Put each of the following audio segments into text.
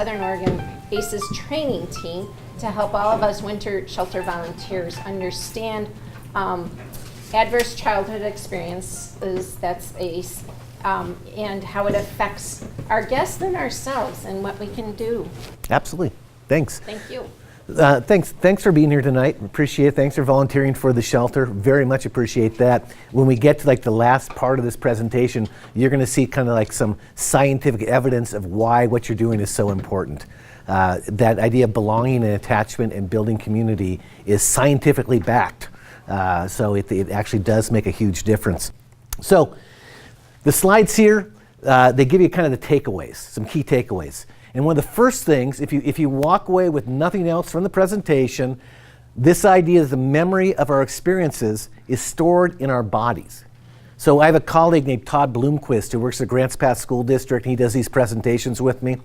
Southern Oregon ACEs training team to help all of us winter shelter volunteers understand adverse childhood experiences, that's ACE, and how it affects our guests and ourselves and what we can do. Absolutely. Thanks. Thank you. Thanks for being here tonight. Appreciate it. Thanks for volunteering for the shelter. Very much appreciate that. When we get to like the last part of this presentation, you're going to see kind of like some scientific evidence of why what you're doing is so important. That idea of belonging and attachment and building community is scientifically backed. So it actually does make a huge difference. So the slides here, they give you kind of the takeaways, some key takeaways. And one of the first things, if you walk away with nothing else from the presentation, this idea is the memory of our experiences is stored in our bodies. So I have a colleague named Todd Bloomquist who works at Grants Pass School District, and he does these presentations with me.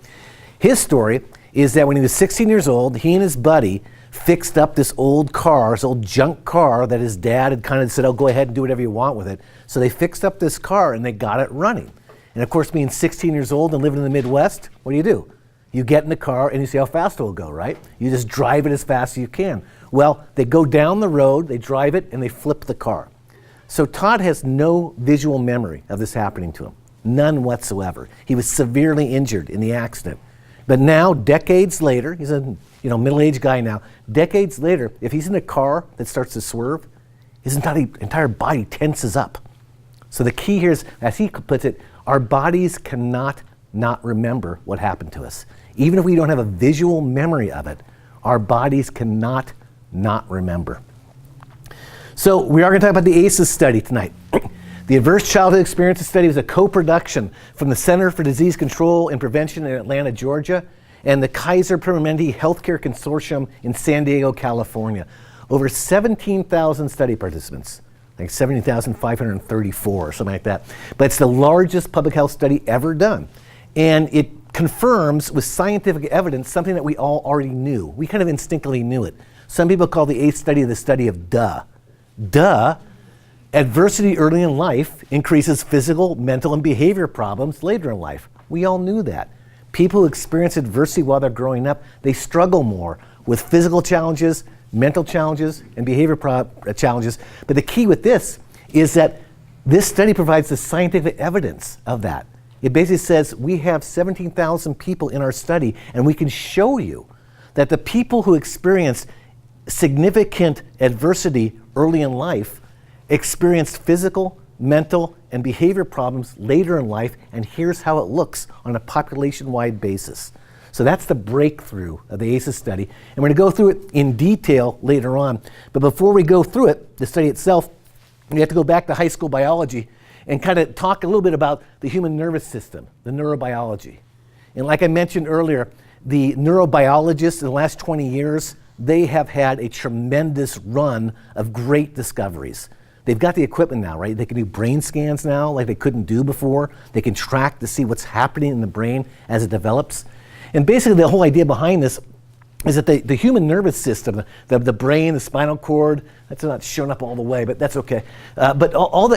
His story is that when he was 16 years old, he and his buddy fixed up this old car, this old junk car that his dad had kind of said, oh, go ahead and do whatever you want with it. So they fixed up this car and they got it running. And of course, being 16 years old and living in the Midwest, what do? You get in the car and you see how fast it will go, right? You just drive it as fast as you can. Well, they go down the road, they drive it, and they flip the car. So Todd has no visual memory of this happening to him, none whatsoever. He was severely injured in the accident. But now, decades later, he's a middle-aged guy now, decades later, if he's in a car that starts to swerve, his entire body tenses up. So the key here is, as he puts it, our bodies cannot not remember what happened to us. Even if we don't have a visual memory of it, our bodies cannot not remember. So we are going to talk about the ACEs study tonight. The Adverse Childhood Experiences Study was a co-production from the Center for Disease Control and Prevention in Atlanta, Georgia, and the Kaiser Permanente Healthcare Consortium in San Diego, California. Over 17,000 study participants, like 17,534 or something like that. But it's the largest public health study ever done. And it confirms with scientific evidence something that we all already knew. We kind of instinctively knew it. Some people call the ACE study the study of duh. Duh. Adversity early in life increases physical, mental, and behavior problems later in life. We all knew that. People who experience adversity while they're growing up, they struggle more with physical challenges, mental challenges, and behavior challenges. But the key with this is that this study provides the scientific evidence of that. It basically says we have 17,000 people in our study, and we can show you that the people who experience significant adversity early in life experienced physical, mental, and behavior problems later in life, and here's how it looks on a population-wide basis. So that's the breakthrough of the ACEs study, and we're going to go through it in detail later on. But before we go through it, the study itself, we have to go back to high school biology and kind of talk a little bit about the human nervous system, the neurobiology. And like I mentioned earlier, the neurobiologists in the last 20 years, they have had a tremendous run of great discoveries. They've got the equipment now, right? They can do brain scans now like they couldn't do before. They can track to see what's happening in the brain as it develops. And basically the whole idea behind this is that the human nervous system, the brain, the spinal cord, that's not shown up all the way, but that's okay. But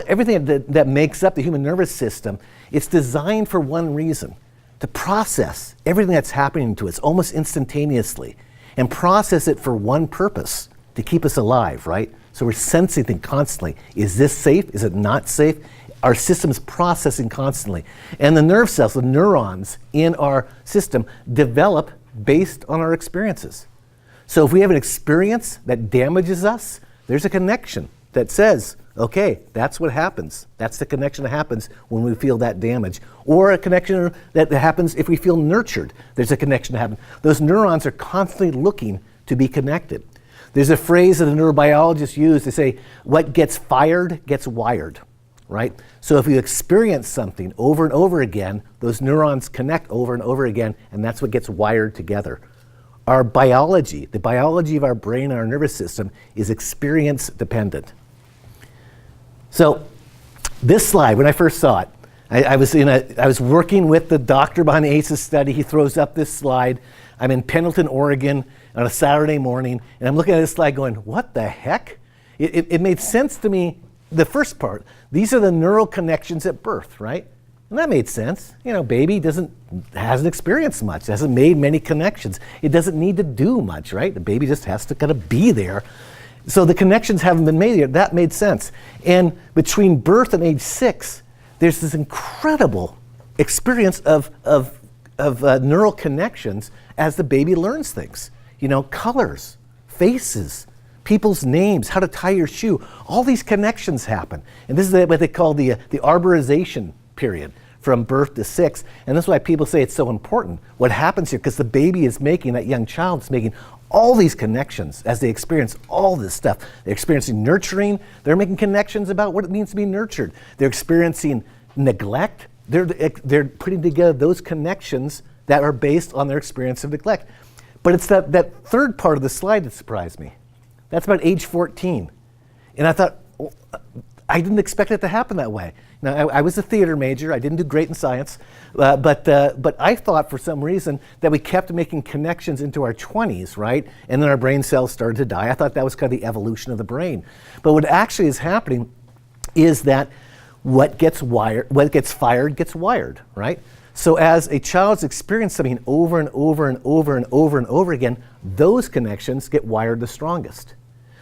everything that makes up the human nervous system, it's designed for one reason, to process everything that's happening to us almost instantaneously and process it for one purpose, to keep us alive, right? So we're sensing things constantly. Is this safe? Is it not safe? Our system's processing constantly. And the nerve cells, the neurons in our system develop based on our experiences. So if we have an experience that damages us, there's a connection that says, okay, that's what happens. That's the connection that happens when we feel that damage. Or a connection that happens if we feel nurtured. There's a connection that happens. Those neurons are constantly looking to be connected. There's a phrase that the neurobiologists use. They say, what gets fired gets wired, right? So if you experience something over and over again, those neurons connect over and over again, and that's what gets wired together. Our biology, the biology of our brain and our nervous system, is experience dependent. So this slide, when I first saw it, I was working with the doctor behind the ACEs study. He throws up this slide. I'm in Pendleton, Oregon on a Saturday morning, and I'm looking at this slide going, what the heck? It made sense to me, the first part. These are the neural connections at birth, right? And that made sense. Baby hasn't experienced much, hasn't made many connections. It doesn't need to do much, right? The baby just has to kind of be there. So the connections haven't been made yet. That made sense. And between birth and age 6, there's this incredible experience of neural connections as the baby learns things. Colors, faces, people's names, how to tie your shoe. All these connections happen. And this is what they call the arborization period from birth to 6. And that's why people say it's so important. What happens here, because the baby is making, that young child is making all these connections as they experience all this stuff. They're experiencing nurturing. They're making connections about what it means to be nurtured. They're experiencing neglect. They're putting together those connections that are based on their experience of neglect. But it's that third part of the slide that surprised me. That's about age 14. And I thought, I didn't expect it to happen that way. Now, I was a theater major. I didn't do great in science. But I thought for some reason that we kept making connections into our 20s, right? And then our brain cells started to die. I thought that was kind of the evolution of the brain. But what actually is happening is that what gets fired gets wired, right? So as a child's experienced something over and over and over and over and over again, those connections get wired the strongest.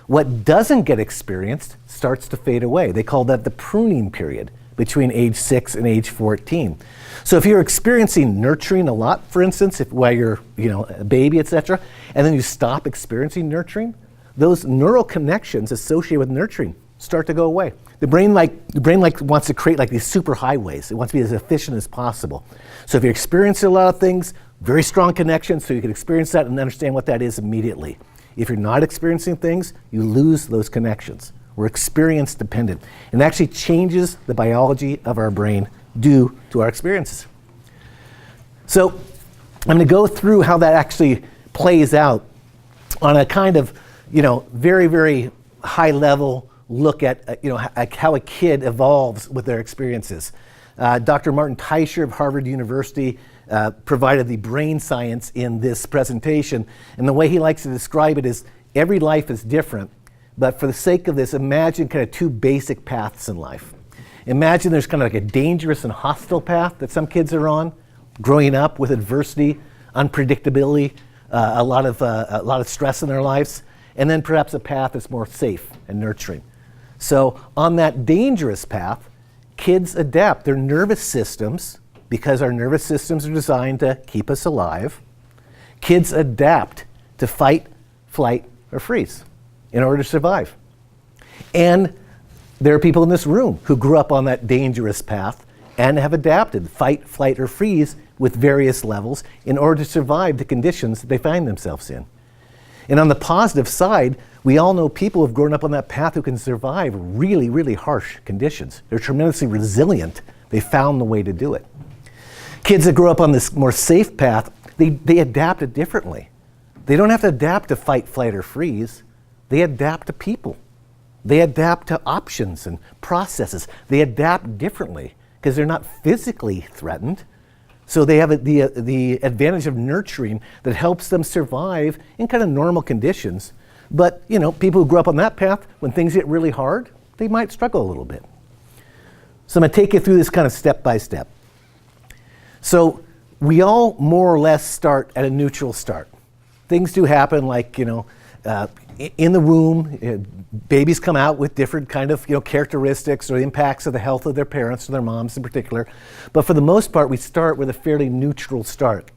What doesn't get experienced starts to fade away. They call that the pruning period between age 6 and age 14. So if you're experiencing nurturing a lot, for instance, while you're a baby, etc., and then you stop experiencing nurturing, those neural connections associated with nurturing start to go away. The brain wants to create these super highways. It wants to be as efficient as possible. So if you're experiencing a lot of things, very strong connections, so you can experience that and understand what that is immediately. If you're not experiencing things, you lose those connections. We're experience dependent. And it actually changes the biology of our brain due to our experiences. So I'm going to go through how that actually plays out on a kind of, very, very high level look at how a kid evolves with their experiences. Dr. Martin Teicher of Harvard University provided the brain science in this presentation, and the way he likes to describe it is every life is different, but for the sake of this, imagine kind of two basic paths in life. Imagine there's kind of like a dangerous and hostile path that some kids are on, growing up with adversity, unpredictability, a lot of stress in their lives, and then perhaps a path that's more safe and nurturing. So on that dangerous path, kids adapt their nervous systems, because our nervous systems are designed to keep us alive. Kids adapt to fight, flight, or freeze in order to survive. And there are people in this room who grew up on that dangerous path and have adapted fight, flight, or freeze with various levels in order to survive the conditions that they find themselves in. And on the positive side, we all know people who have grown up on that path who can survive really, really harsh conditions. They're tremendously resilient. They found the way to do it. Kids that grow up on this more safe path, they adapt it differently. They don't have to adapt to fight, flight, or freeze. They adapt to people. They adapt to options and processes. They adapt differently because they're not physically threatened. So they have the advantage of nurturing that helps them survive in kind of normal conditions. But people who grew up on that path, when things get really hard, they might struggle a little bit. So I'm going to take you through this kind of step by step. So we all more or less start at a neutral start. Things do happen like, in the womb, babies come out with different kind of characteristics or impacts of the health of their parents or their moms in particular. But for the most part, we start with a fairly neutral start.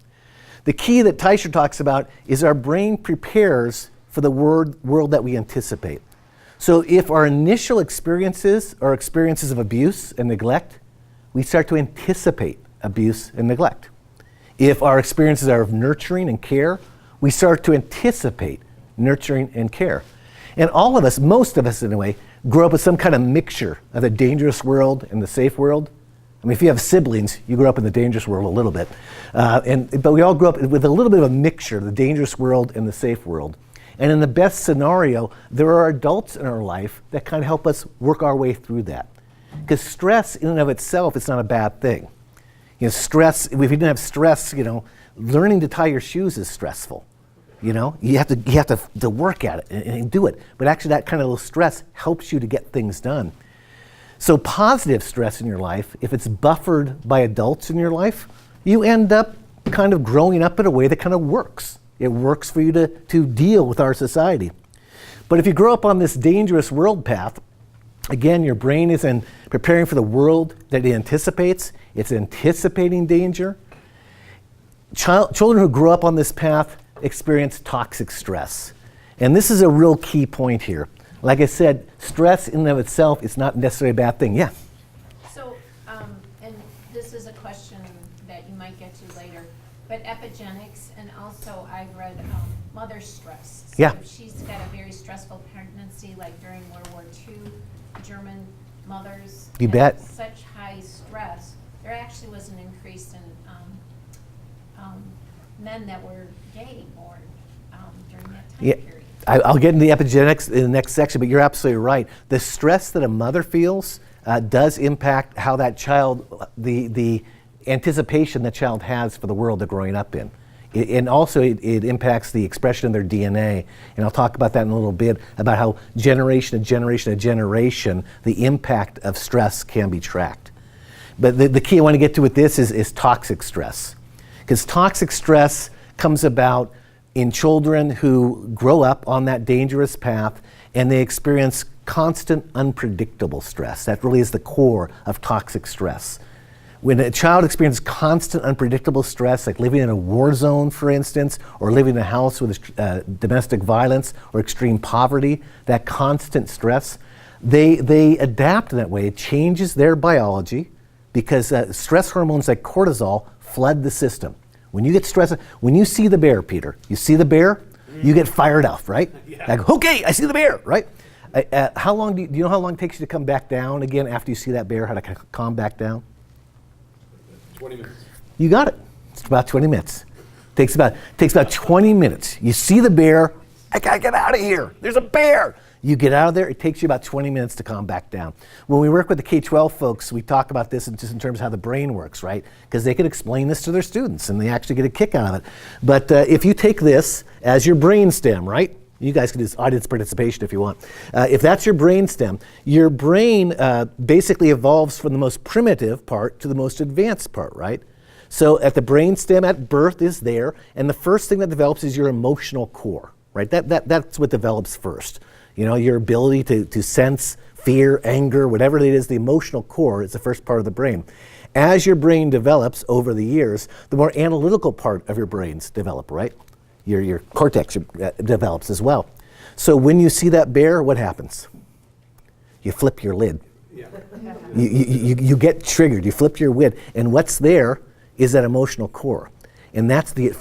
The key that Teicher talks about is our brain prepares for the world that we anticipate. So if our initial experiences are experiences of abuse and neglect, we start to anticipate abuse and neglect. If our experiences are of nurturing and care, we start to anticipate nurturing and care. And all of us, most of us in a way, grow up with some kind of mixture of the dangerous world and the safe world. I mean, if you have siblings, you grew up in the dangerous world a little bit. But we all grew up with a little bit of a mixture of the dangerous world and the safe world. And in the best scenario, there are adults in our life that kind of help us work our way through that. Because stress in and of itself is not a bad thing. Stress, if you didn't have stress, learning to tie your shoes is stressful. You have to work at it and do it. But actually that kind of little stress helps you to get things done. So positive stress in your life, if it's buffered by adults in your life, you end up kind of growing up in a way that kind of works. It works for you to deal with our society. But if you grow up on this dangerous world path, again, your brain is preparing for the world that it anticipates. It's anticipating danger. Children who grow up on this path experience toxic stress. And this is a real key point here. Like I said, stress in and of itself is not necessarily a bad thing. Yeah? So, and this is a question that you might get to later, but epigenetics, and also I've read mother stress. So Yeah. if she's got a very stressful pregnancy, like during World War II, German mothers You had bet. such high stress, there actually was an increase in men that were gay born during that time Yeah. period. I'll get into the epigenetics in the next section, but you're absolutely right. The stress that a mother feels does impact how that child, the anticipation the child has for the world they're growing up in. And also it impacts the expression of their DNA. And I'll talk about that in a little bit, about how generation to generation to generation, the impact of stress can be tracked. But the key I want to get to with this is toxic stress. Because toxic stress comes about in children who grow up on that dangerous path and they experience constant, unpredictable stress. That really is the core of toxic stress. When a child experiences constant, unpredictable stress, like living in a war zone, for instance, or living in a house with domestic violence or extreme poverty, that constant stress, they adapt in that way. It changes their biology because stress hormones like cortisol flood the system. When you get stressed, when you see the bear, Peter, you see the bear, you get fired up, right? Yeah. Like, okay, I see the bear, right? How long do you know how long it takes you to come back down again after you see that bear? How to calm back down? 20 minutes. You got it. It's about 20 minutes. Takes about 20 minutes. You see the bear. I gotta get out of here. There's a bear. You get out of there. It takes you about 20 minutes to calm back down. When we work with the K-12 folks, we talk about this just in terms of how the brain works, right? Because they can explain this to their students and they actually get a kick out of it. But if you take this as your brain stem, right? You guys can do this audience participation if you want. If that's your brain stem, your brain basically evolves from the most primitive part to the most advanced part, right? So at the brain stem at birth is there, and the first thing that develops is your emotional core, right? That's what develops first. You know, your ability to sense fear, anger, whatever it is, the emotional core is the first part of the brain. As your brain develops over the years, the more analytical part of your brains develop, right? Your cortex develops as well. So when you see that bear, what happens? You flip your lid. Yeah. You get triggered, you flip your lid, and what's there is that emotional core. And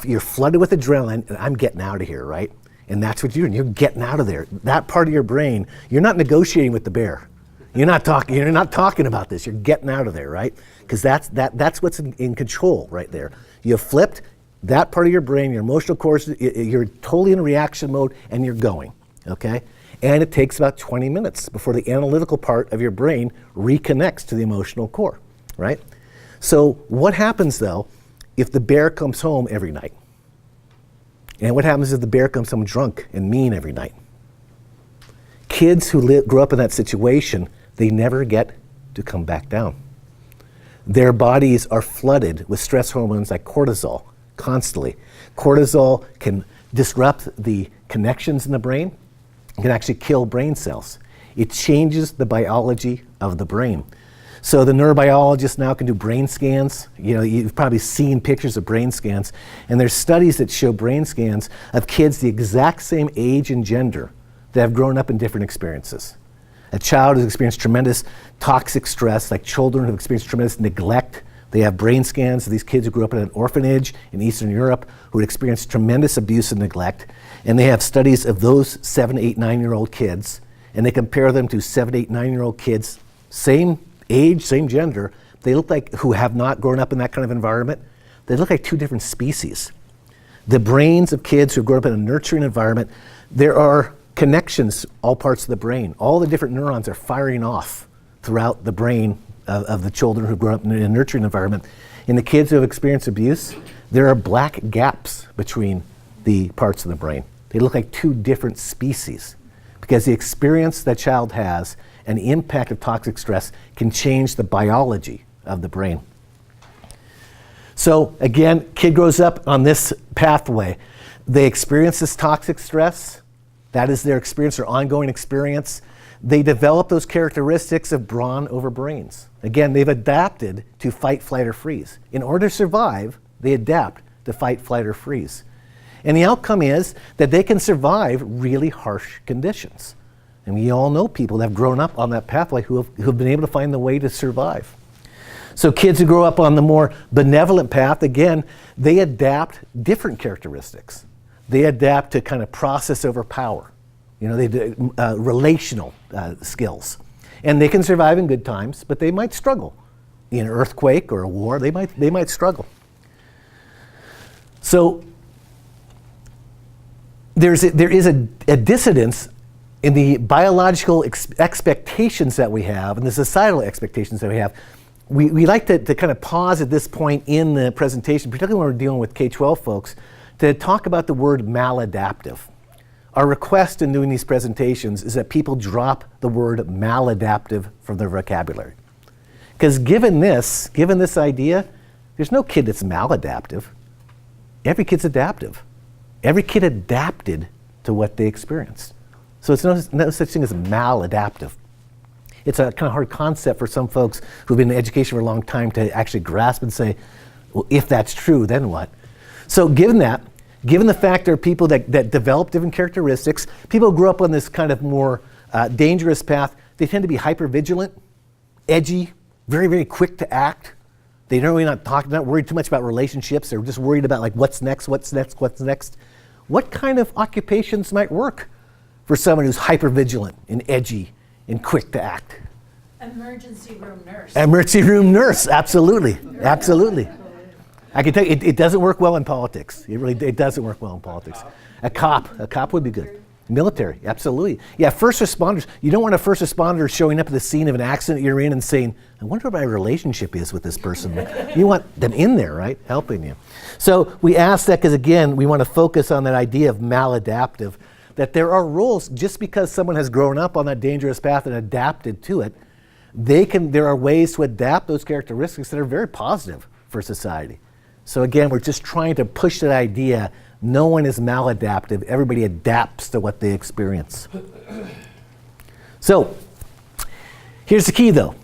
you're flooded with adrenaline, and I'm getting out of here, right? And that's what you're doing, you're getting out of there. That part of your brain, you're not negotiating with the bear. You're not talking about this, you're getting out of there, right? Because that's what's in control right there. You have flipped that part of your brain, your emotional core, you're totally in reaction mode and you're going, okay? And it takes about 20 minutes before the analytical part of your brain reconnects to the emotional core, right? So what happens though if the bear comes home every night? And what happens if the bear comes home drunk and mean every night? Kids who grow up in that situation, they never get to come back down. Their bodies are flooded with stress hormones like cortisol constantly. Cortisol can disrupt the connections in the brain. It can actually kill brain cells. It changes the biology of the brain. So the neurobiologists now can do brain scans. You know, you've probably seen pictures of brain scans, and there's studies that show brain scans of kids the exact same age and gender that have grown up in different experiences. A child who's experienced tremendous toxic stress, like children who have experienced tremendous neglect. They have brain scans of these kids who grew up in an orphanage in Eastern Europe who had experienced tremendous abuse and neglect. And they have studies of those 7, 8, 9-year-old kids, and they compare them to 7, 8, 9-year-old kids, same age, same gender. They look like, who have not grown up in that kind of environment, they look like two different species. The brains of kids who grew up in a nurturing environment, there are connections, all parts of the brain. All the different neurons are firing off throughout the brain of the children who grew up in a nurturing environment. In the kids who have experienced abuse, there are black gaps between the parts of the brain. They look like two different species because the experience that child has and the impact of toxic stress can change the biology of the brain. So again, kid grows up on this pathway. They experience this toxic stress. That is their experience, their ongoing experience. They develop those characteristics of brawn over brains. Again, they've adapted to fight, flight, or freeze. In order to survive, they adapt to fight, flight, or freeze. And the outcome is that they can survive really harsh conditions. And we all know people that have grown up on that pathway who have been able to find the way to survive. So kids who grow up on the more benevolent path, again, they adapt different characteristics. They adapt to kind of process over power. You know, they do relational skills. And they can survive in good times, but they might struggle. In an earthquake or a war, they might struggle. So there is a dissonance in the biological expectations that we have and the societal expectations that we have. We like to kind of pause at this point in the presentation, particularly when we're dealing with K-12 folks, to talk about the word maladaptive. Our request in doing these presentations is that people drop the word maladaptive from their vocabulary. Because given this idea, there's no kid that's maladaptive. Every kid's adaptive. Every kid adapted to what they experienced. So it's no such thing as maladaptive. It's a kind of hard concept for some folks who've been in education for a long time to actually grasp and say, well, if that's true, then what? So given the fact there are people that develop different characteristics, people who grew up on this kind of more dangerous path, they tend to be hypervigilant, edgy, very, very quick to act. They don't really not worried too much about relationships. They're just worried about like what's next. What kind of occupations might work for someone who's hypervigilant and edgy and quick to act? Emergency room nurse. Emergency room nurse, absolutely, absolutely. I can tell you, it doesn't work well in politics. It doesn't work well in politics. A cop would be good. Military, absolutely. Yeah, first responders. You don't want a first responder showing up at the scene of an accident you're in and saying, I wonder what my relationship is with this person. You want them in there, right, helping you. So we ask that because, again, we want to focus on that idea of maladaptive, that there are roles, just because someone has grown up on that dangerous path and adapted to it, there are ways to adapt those characteristics that are very positive for society. So again, we're just trying to push that idea, no one is maladaptive, everybody adapts to what they experience. So, here's the key though.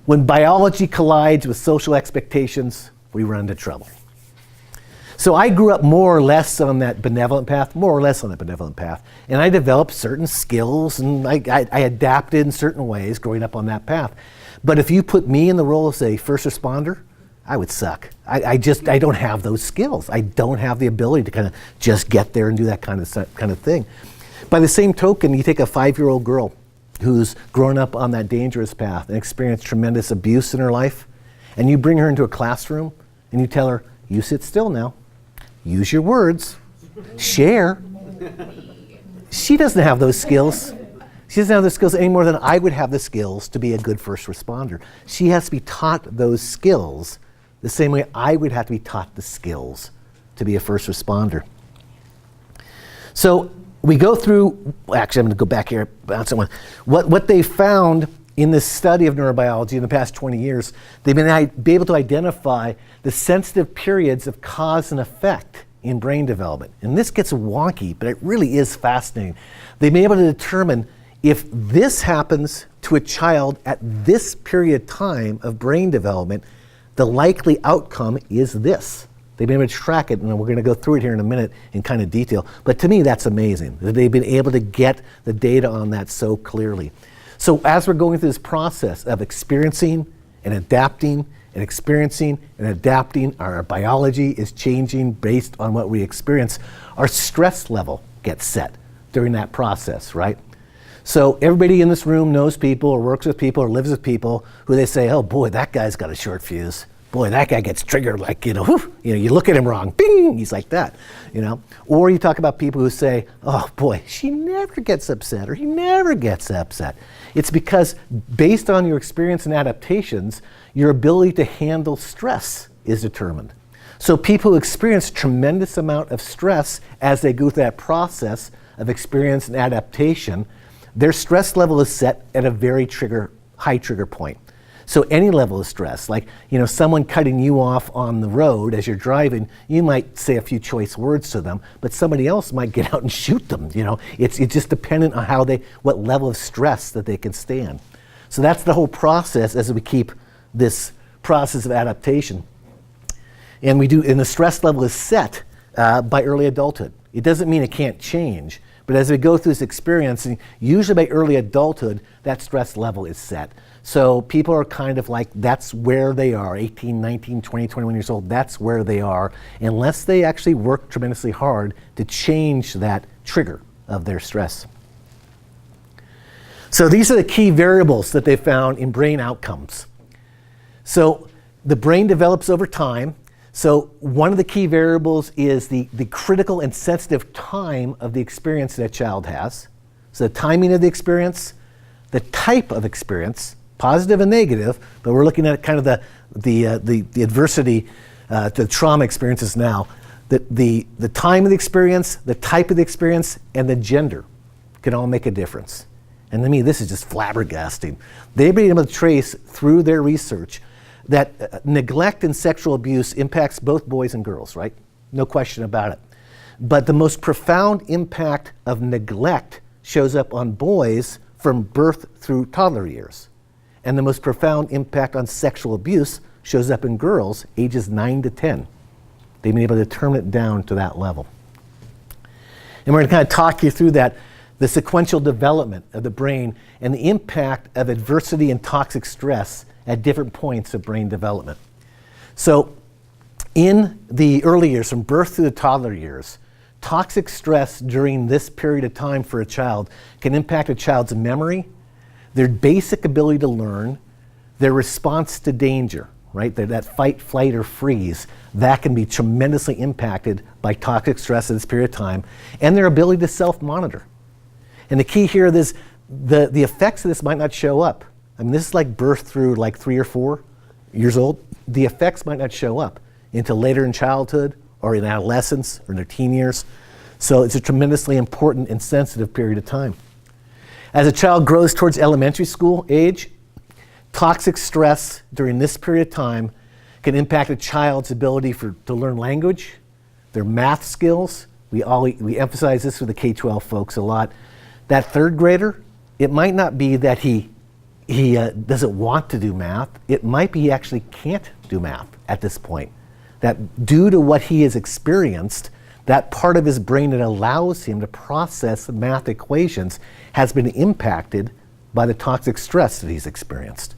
When biology collides with social expectations, we run into trouble. So I grew up more or less on that benevolent path, and I developed certain skills and I adapted in certain ways growing up on that path. But if you put me in the role of, say, first responder, I would suck. I don't have those skills. I don't have the ability to kind of just get there and do that kind of thing. By the same token, you take a 5-year-old girl who's grown up on that dangerous path and experienced tremendous abuse in her life, and you bring her into a classroom and you tell her, you sit still now, use your words, share. She doesn't have those skills. She doesn't have the skills any more than I would have the skills to be a good first responder. She has to be taught those skills the same way I would have to be taught the skills to be a first responder. So we go through, actually I'm going to go back here, bounce on one. What they found in this study of neurobiology in the past 20 years, they've been able to identify the sensitive periods of cause and effect in brain development. And this gets wonky, but it really is fascinating. They've been able to determine if this happens to a child at this period of time of brain development, the likely outcome is this. They've been able to track it, and we're going to go through it here in a minute in kind of detail. But to me, that's amazing that they've been able to get the data on that so clearly. So as we're going through this process of experiencing and adapting and experiencing and adapting, our biology is changing based on what we experience. Our stress level gets set during that process, right? So everybody in this room knows people or works with people or lives with people who they say, oh boy, that guy's got a short fuse. Boy, that guy gets triggered like, you look at him wrong, bing, he's like that, Or you talk about people who say, oh boy, she never gets upset or he never gets upset. It's because based on your experience and adaptations, your ability to handle stress is determined. So people who experience tremendous amount of stress as they go through that process of experience and adaptation, their stress level is set at a very high trigger point. So any level of stress, like someone cutting you off on the road as you're driving, you might say a few choice words to them, but somebody else might get out and shoot them. It's just dependent on what level of stress that they can stand. So that's the whole process as we keep this process of adaptation. And the stress level is set by early adulthood. It doesn't mean it can't change, but as we go through this experience, usually by early adulthood, that stress level is set. So people are kind of like, that's where they are, 18, 19, 20, 21 years old, that's where they are, unless they actually work tremendously hard to change that trigger of their stress. So these are the key variables that they found in brain outcomes. So the brain develops over time. So one of the key variables is the critical and sensitive time of the experience that a child has. So the timing of the experience, the type of experience, positive and negative, but we're looking at kind of the adversity, the trauma experiences now. The time of the experience, the type of the experience, and the gender can all make a difference. And to me, this is just flabbergasting. They've been able to trace through their research that neglect and sexual abuse impacts both boys and girls, right? No question about it. But the most profound impact of neglect shows up on boys from birth through toddler years. And the most profound impact on sexual abuse shows up in girls ages 9 to 10. They've been able to determine it down to that level. And we're going to kind of talk you through that, the sequential development of the brain and the impact of adversity and toxic stress at different points of brain development. So in the early years, from birth through the toddler years, toxic stress during this period of time for a child can impact a child's memory, their basic ability to learn, their response to danger, right? That fight, flight, or freeze, that can be tremendously impacted by toxic stress at this period of time, and their ability to self-monitor. And the key here is the effects of this might not show up. I mean, this is like birth through like 3 or 4 years old. The effects might not show up until later in childhood or in adolescence or in their teen years. So it's a tremendously important and sensitive period of time. As a child grows towards elementary school age, toxic stress during this period of time can impact a child's ability to learn language, their math skills. We emphasize this with the K-12 folks a lot. That third grader, it might not be that he doesn't want to do math. It might be he actually can't do math at this point. That due to what he has experienced, that part of his brain that allows him to process math equations has been impacted by the toxic stress that he's experienced.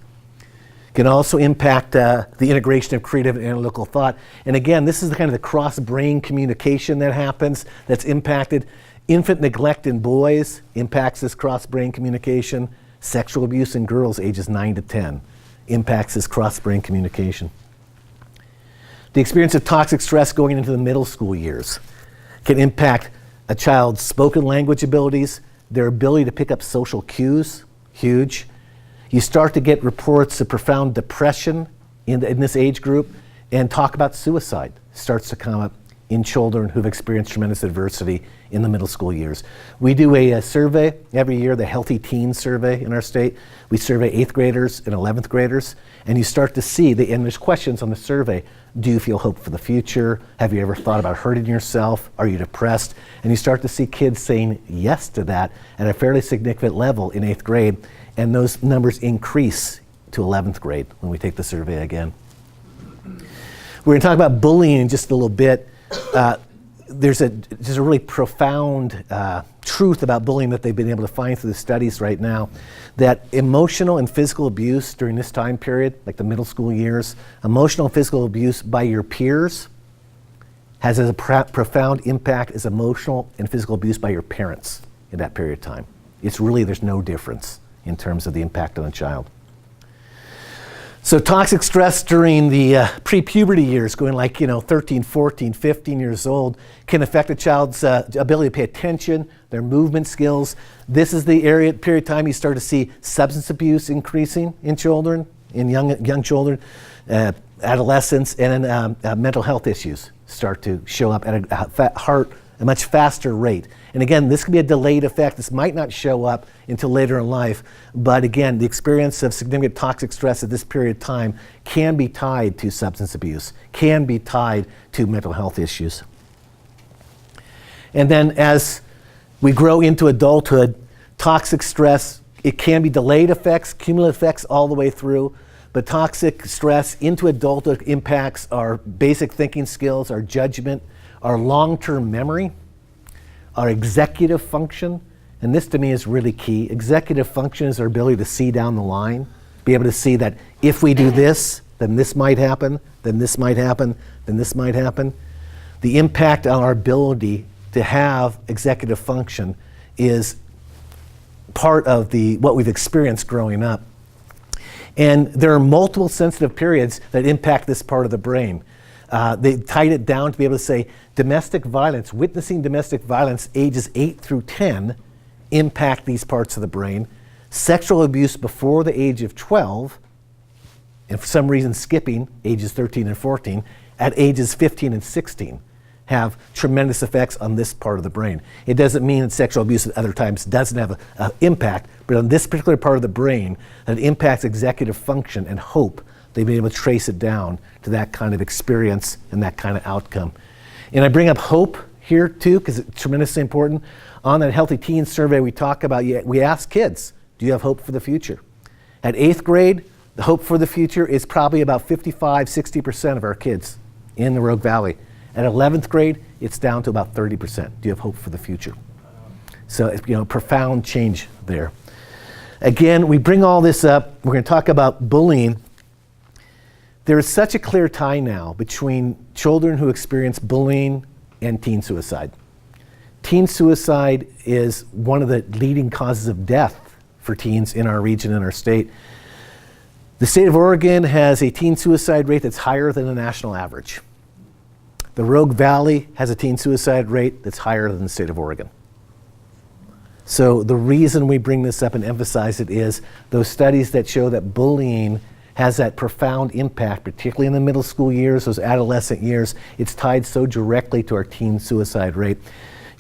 Can also impact the integration of creative and analytical thought. And again, this is the kind of the cross-brain communication that happens that's impacted. Infant neglect in boys impacts this cross-brain communication. Sexual abuse in girls ages 9 to 10 impacts this cross-brain communication. The experience of toxic stress going into the middle school years can impact a child's spoken language abilities, their ability to pick up social cues, huge. You start to get reports of profound depression in this age group, and talk about suicide starts to come up in children who've experienced tremendous adversity in the middle school years. We do a survey every year, the Healthy Teens Survey in our state. We survey 8th graders and 11th graders, and you start to see, and there's questions on the survey. Do you feel hope for the future? Have you ever thought about hurting yourself? Are you depressed? And you start to see kids saying yes to that at a fairly significant level in 8th grade, and those numbers increase to 11th grade when we take the survey again. We're going to talk about bullying in just a little bit. There's a really profound truth about bullying that they've been able to find through the studies right now, that emotional and physical abuse during this time period, like the middle school years, emotional and physical abuse by your peers has as a profound impact as emotional and physical abuse by your parents in that period of time. It's really, there's no difference in terms of the impact on a child. So toxic stress during the pre-puberty years, going like 13, 14, 15 years old, can affect a child's ability to pay attention, their movement skills. This is the period of time you start to see substance abuse increasing in children, in young children, adolescents, and then mental health issues start to show up at a heart a much faster rate. And again, this could be a delayed effect. This might not show up until later in life, but again, the experience of significant toxic stress at this period of time can be tied to substance abuse, can be tied to mental health issues. And then as we grow into adulthood, toxic stress, it can be delayed effects, cumulative effects all the way through, but toxic stress into adulthood impacts our basic thinking skills, our judgment, our long-term memory, our executive function, and this to me is really key. Executive function is our ability to see down the line, be able to see that if we do this, then this might happen, then this might happen, then this might happen. The impact on our ability to have executive function is part of what we've experienced growing up. And there are multiple sensitive periods that impact this part of the brain. They tied it down to be able to say domestic violence, witnessing domestic violence ages 8 through 10 impact these parts of the brain. Sexual abuse before the age of 12, and for some reason skipping ages 13 and 14, at ages 15 and 16 have tremendous effects on this part of the brain. It doesn't mean that sexual abuse at other times doesn't have an impact, but on this particular part of the brain that impacts executive function and hope, they've been able to trace it down to that kind of experience and that kind of outcome. And I bring up hope here too, because it's tremendously important. On that Healthy Teens survey we talk about, we ask kids, do you have hope for the future? At 8th grade, the hope for the future is probably about 55-60% of our kids in the Rogue Valley. At 11th grade, it's down to about 30%. Do you have hope for the future? So, profound change there. Again, we bring all this up. We're going to talk about bullying. There is such a clear tie now between children who experience bullying and teen suicide. Teen suicide is one of the leading causes of death for teens in our region and our state. The state of Oregon has a teen suicide rate that's higher than the national average. The Rogue Valley has a teen suicide rate that's higher than the state of Oregon. So the reason we bring this up and emphasize it is those studies that show that bullying has that profound impact, particularly in the middle school years, those adolescent years. It's tied so directly to our teen suicide rate.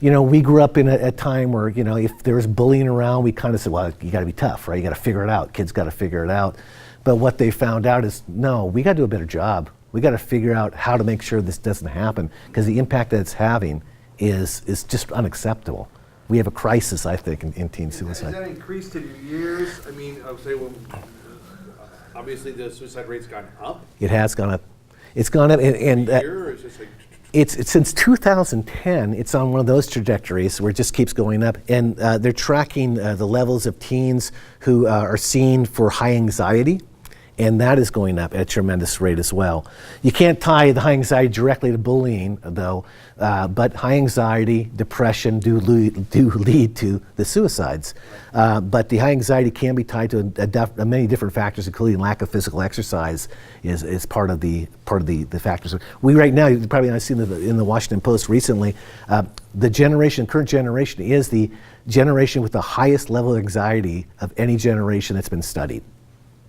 We grew up in a time where, if there was bullying around, we kind of said, well, you got to be tough, right? You got to figure it out. Kids got to figure it out. But what they found out is, no, we got to do a better job. We got to figure out how to make sure this doesn't happen, because the impact that it's having is just unacceptable. We have a crisis, I think, in teen suicide. Has that increased in years? I mean, I would say, obviously the suicide rate's gone up. It has gone up. It's gone up, and Year, or is this like it's since 2010. It's on one of those trajectories where it just keeps going up, and they're tracking the levels of teens who are seen for high anxiety. And that is going up at a tremendous rate as well. You can't tie the high anxiety directly to bullying, though, but high anxiety, depression do lead to the suicides. But the high anxiety can be tied to many different factors, including lack of physical exercise is part of the factors. We right now, you probably have seen in the Washington Post recently, the current generation is the generation with the highest level of anxiety of any generation that's been studied.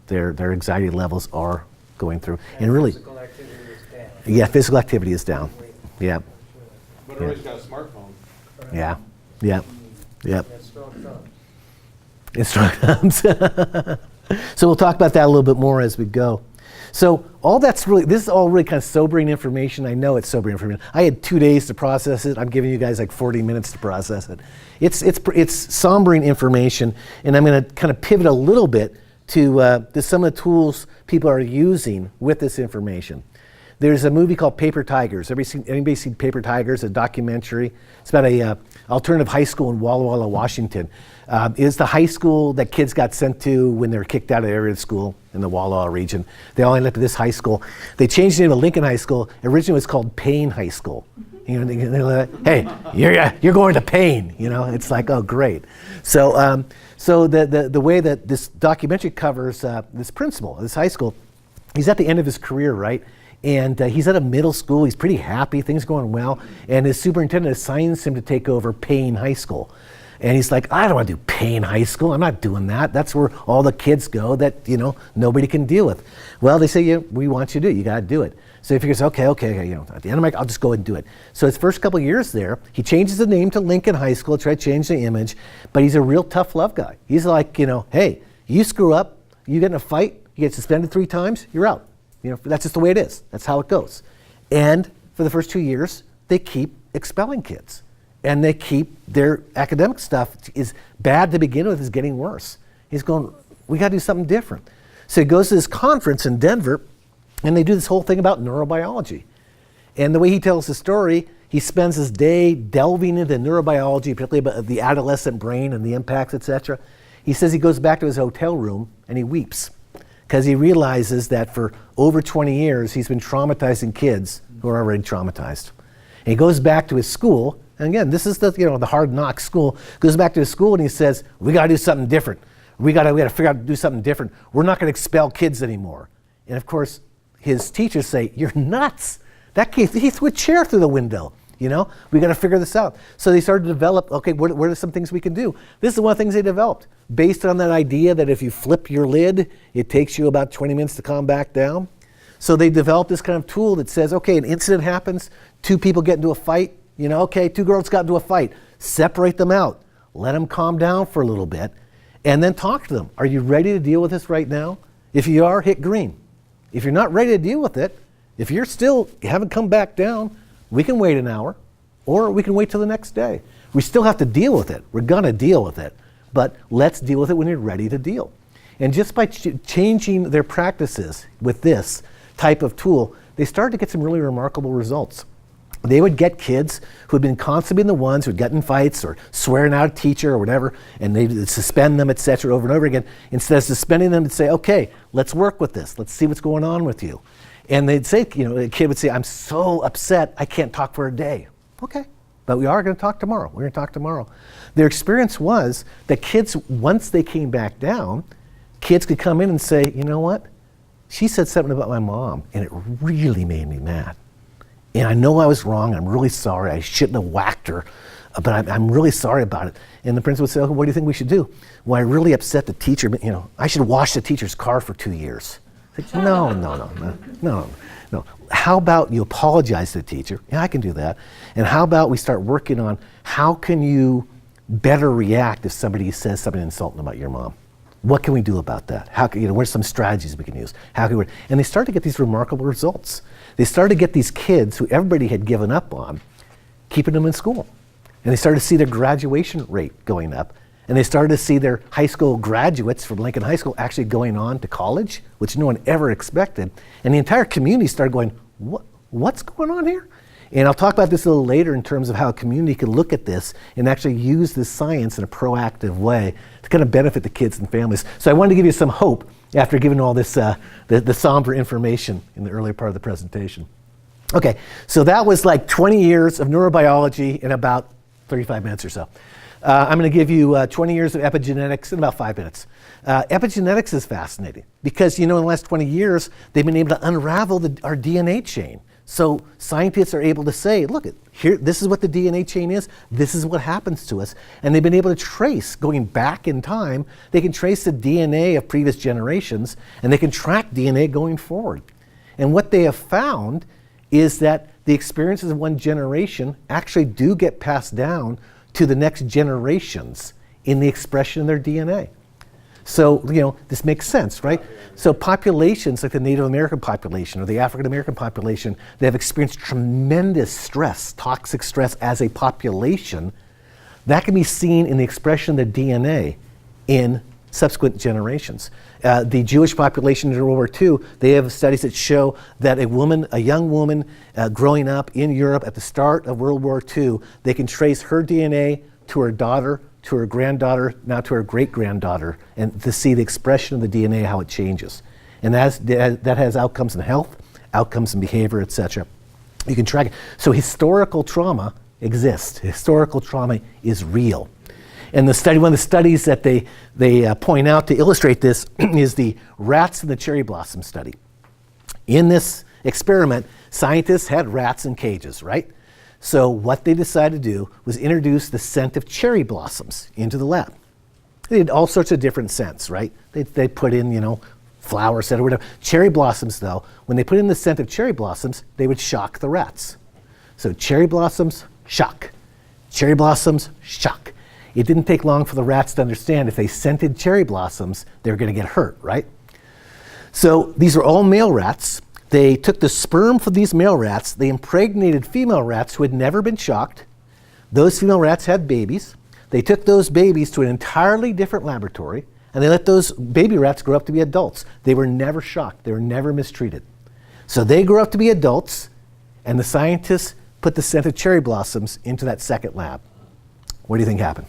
Their anxiety levels are going through, and really, physical activity is down. yeah, physical activity is down. Yeah, but everybody's got a smartphone. yeah. That's strong thumbs. It's strong thumbs. So we'll talk about that a little bit more as we go. So this is all really kind of sobering information. I know it's sobering information. I had 2 days to process it. I'm giving you guys like 40 minutes to process it. It's sombering information, and I'm going to kind of pivot a little bit to some of the tools people are using with this information. There's a movie called Paper Tigers. Anybody seen Paper Tigers, a documentary? It's about a alternative high school in Walla Walla, Washington. It's the high school that kids got sent to when they were kicked out of area school in the Walla Walla region. They all ended up at this high school. They changed the name of Lincoln High School. Originally it was called Payne High School. They're like, hey, you're going to Payne. It's like, oh, great. So the way that this documentary covers this principal, this high school, he's at the end of his career, right? And he's at a middle school. He's pretty happy. Things are going well. And his superintendent assigns him to take over Payne High School. And he's like, I don't want to do Payne High School. I'm not doing that. That's where all the kids go that nobody can deal with. Well, they say, yeah, we want you to do it. You got to do it. So he figures, okay, at the end of my, I'll just go ahead and do it. So his first couple years there, he changes the name to Lincoln High School, try to change the image, but he's a real tough love guy. He's like, hey, you screw up, you get in a fight, you get suspended 3 times, you're out. That's just the way it is. That's how it goes. And for the first 2 years, they keep expelling kids. And they keep their academic stuff is bad to begin with, is getting worse. He's going, we got to do something different. So he goes to this conference in Denver, and they do this whole thing about neurobiology. And the way he tells the story, he spends his day delving into neurobiology, particularly about the adolescent brain and the impacts, etc. He says he goes back to his hotel room and he weeps because he realizes that for over 20 years he's been traumatizing kids who are already traumatized. And he goes back to his school, and again, this is the hard knock school, goes back to his school and he says, we got to do something different. We got to figure out how to do something different. We're not going to expel kids anymore. And of course, his teachers say, you're nuts. That kid, he threw a chair through the window. We got to figure this out. So they started to develop, okay, what are some things we can do? This is one of the things they developed. Based on that idea that if you flip your lid, it takes you about 20 minutes to calm back down. So they developed this kind of tool that says, okay, an incident happens, 2 people get into a fight, okay, 2 girls got into a fight, separate them out, let them calm down for a little bit, and then talk to them. Are you ready to deal with this right now? If you are, hit green. If you're not ready to deal with it, if you haven't come back down, we can wait an hour, or we can wait till the next day. We still have to deal with it. We're gonna deal with it, but let's deal with it when you're ready to deal. And just by changing their practices with this type of tool, they started to get some really remarkable results. They would get kids who had been constantly the ones who had gotten in fights or swearing out a teacher or whatever, and they'd suspend them, etc., over and over again. Instead of suspending them, they'd say, okay, let's work with this. Let's see what's going on with you. And they'd say, the kid would say, I'm so upset, I can't talk for a day. Okay, but we are going to talk tomorrow. We're going to talk tomorrow. Their experience was that kids, once they came back down, kids could come in and say, you know what? She said something about my mom, and it really made me mad. And I know I was wrong. I'm really sorry. I shouldn't have whacked her, but I'm really sorry about it. And the principal would say, okay, what do you think we should do? Well, I really upset the teacher. I should wash the teacher's car for 2 years. Like, no. How about you apologize to the teacher? Yeah, I can do that. And how about we start working on how can you better react if somebody says something insulting about your mom? What can we do about that? How can, what are some strategies we can use? How can we, and they started to get these remarkable results. They started to get these kids who everybody had given up on, keeping them in school. And they started to see their graduation rate going up. And they started to see their high school graduates from Lincoln High School actually going on to college, which no one ever expected. And the entire community started going, what's going on here? And I'll talk about this a little later in terms of how a community can look at this and actually use this science in a proactive way to kind of benefit the kids and families. So I wanted to give you some hope after giving all this, the somber information in the earlier part of the presentation. Okay, so that was like 20 years of neurobiology in about 35 minutes or so. I'm going to give you 20 years of epigenetics in about 5 minutes. Epigenetics is fascinating because, in the last 20 years, they've been able to unravel our DNA chain. So scientists are able to say, look, here, this is what the DNA chain is, this is what happens to us. And they've been able to trace, going back in time, they can trace the DNA of previous generations, and they can track DNA going forward. And what they have found is that the experiences of one generation actually do get passed down to the next generations in the expression of their DNA. So, this makes sense, right? So populations like the Native American population or the African American population, they have experienced tremendous stress, toxic stress as a population. That can be seen in the expression of the DNA in subsequent generations. The Jewish population in World War II, they have studies that show that a young woman growing up in Europe at the start of World War II, they can trace her DNA to her daughter, to her granddaughter, now to her great-granddaughter, and to see the expression of the DNA, how it changes. And that has outcomes in health, outcomes in behavior, etc. You can track it. So historical trauma exists. Historical trauma is real. And one of the studies that they point out to illustrate this is the rats in the cherry blossom study. In this experiment, scientists had rats in cages, right? So what they decided to do was introduce the scent of cherry blossoms into the lab. They did all sorts of different scents, right? They put in, flower scent or whatever. Cherry blossoms, though, when they put in the scent of cherry blossoms, they would shock the rats. So cherry blossoms, shock. Cherry blossoms, shock. It didn't take long for the rats to understand if they scented cherry blossoms, they were going to get hurt, right? So these were all male rats. They took the sperm from these male rats, they impregnated female rats who had never been shocked. Those female rats had babies. They took those babies to an entirely different laboratory, and they let those baby rats grow up to be adults. They were never shocked. They were never mistreated. So they grew up to be adults, and the scientists put the scent of cherry blossoms into that second lab. What do you think happened?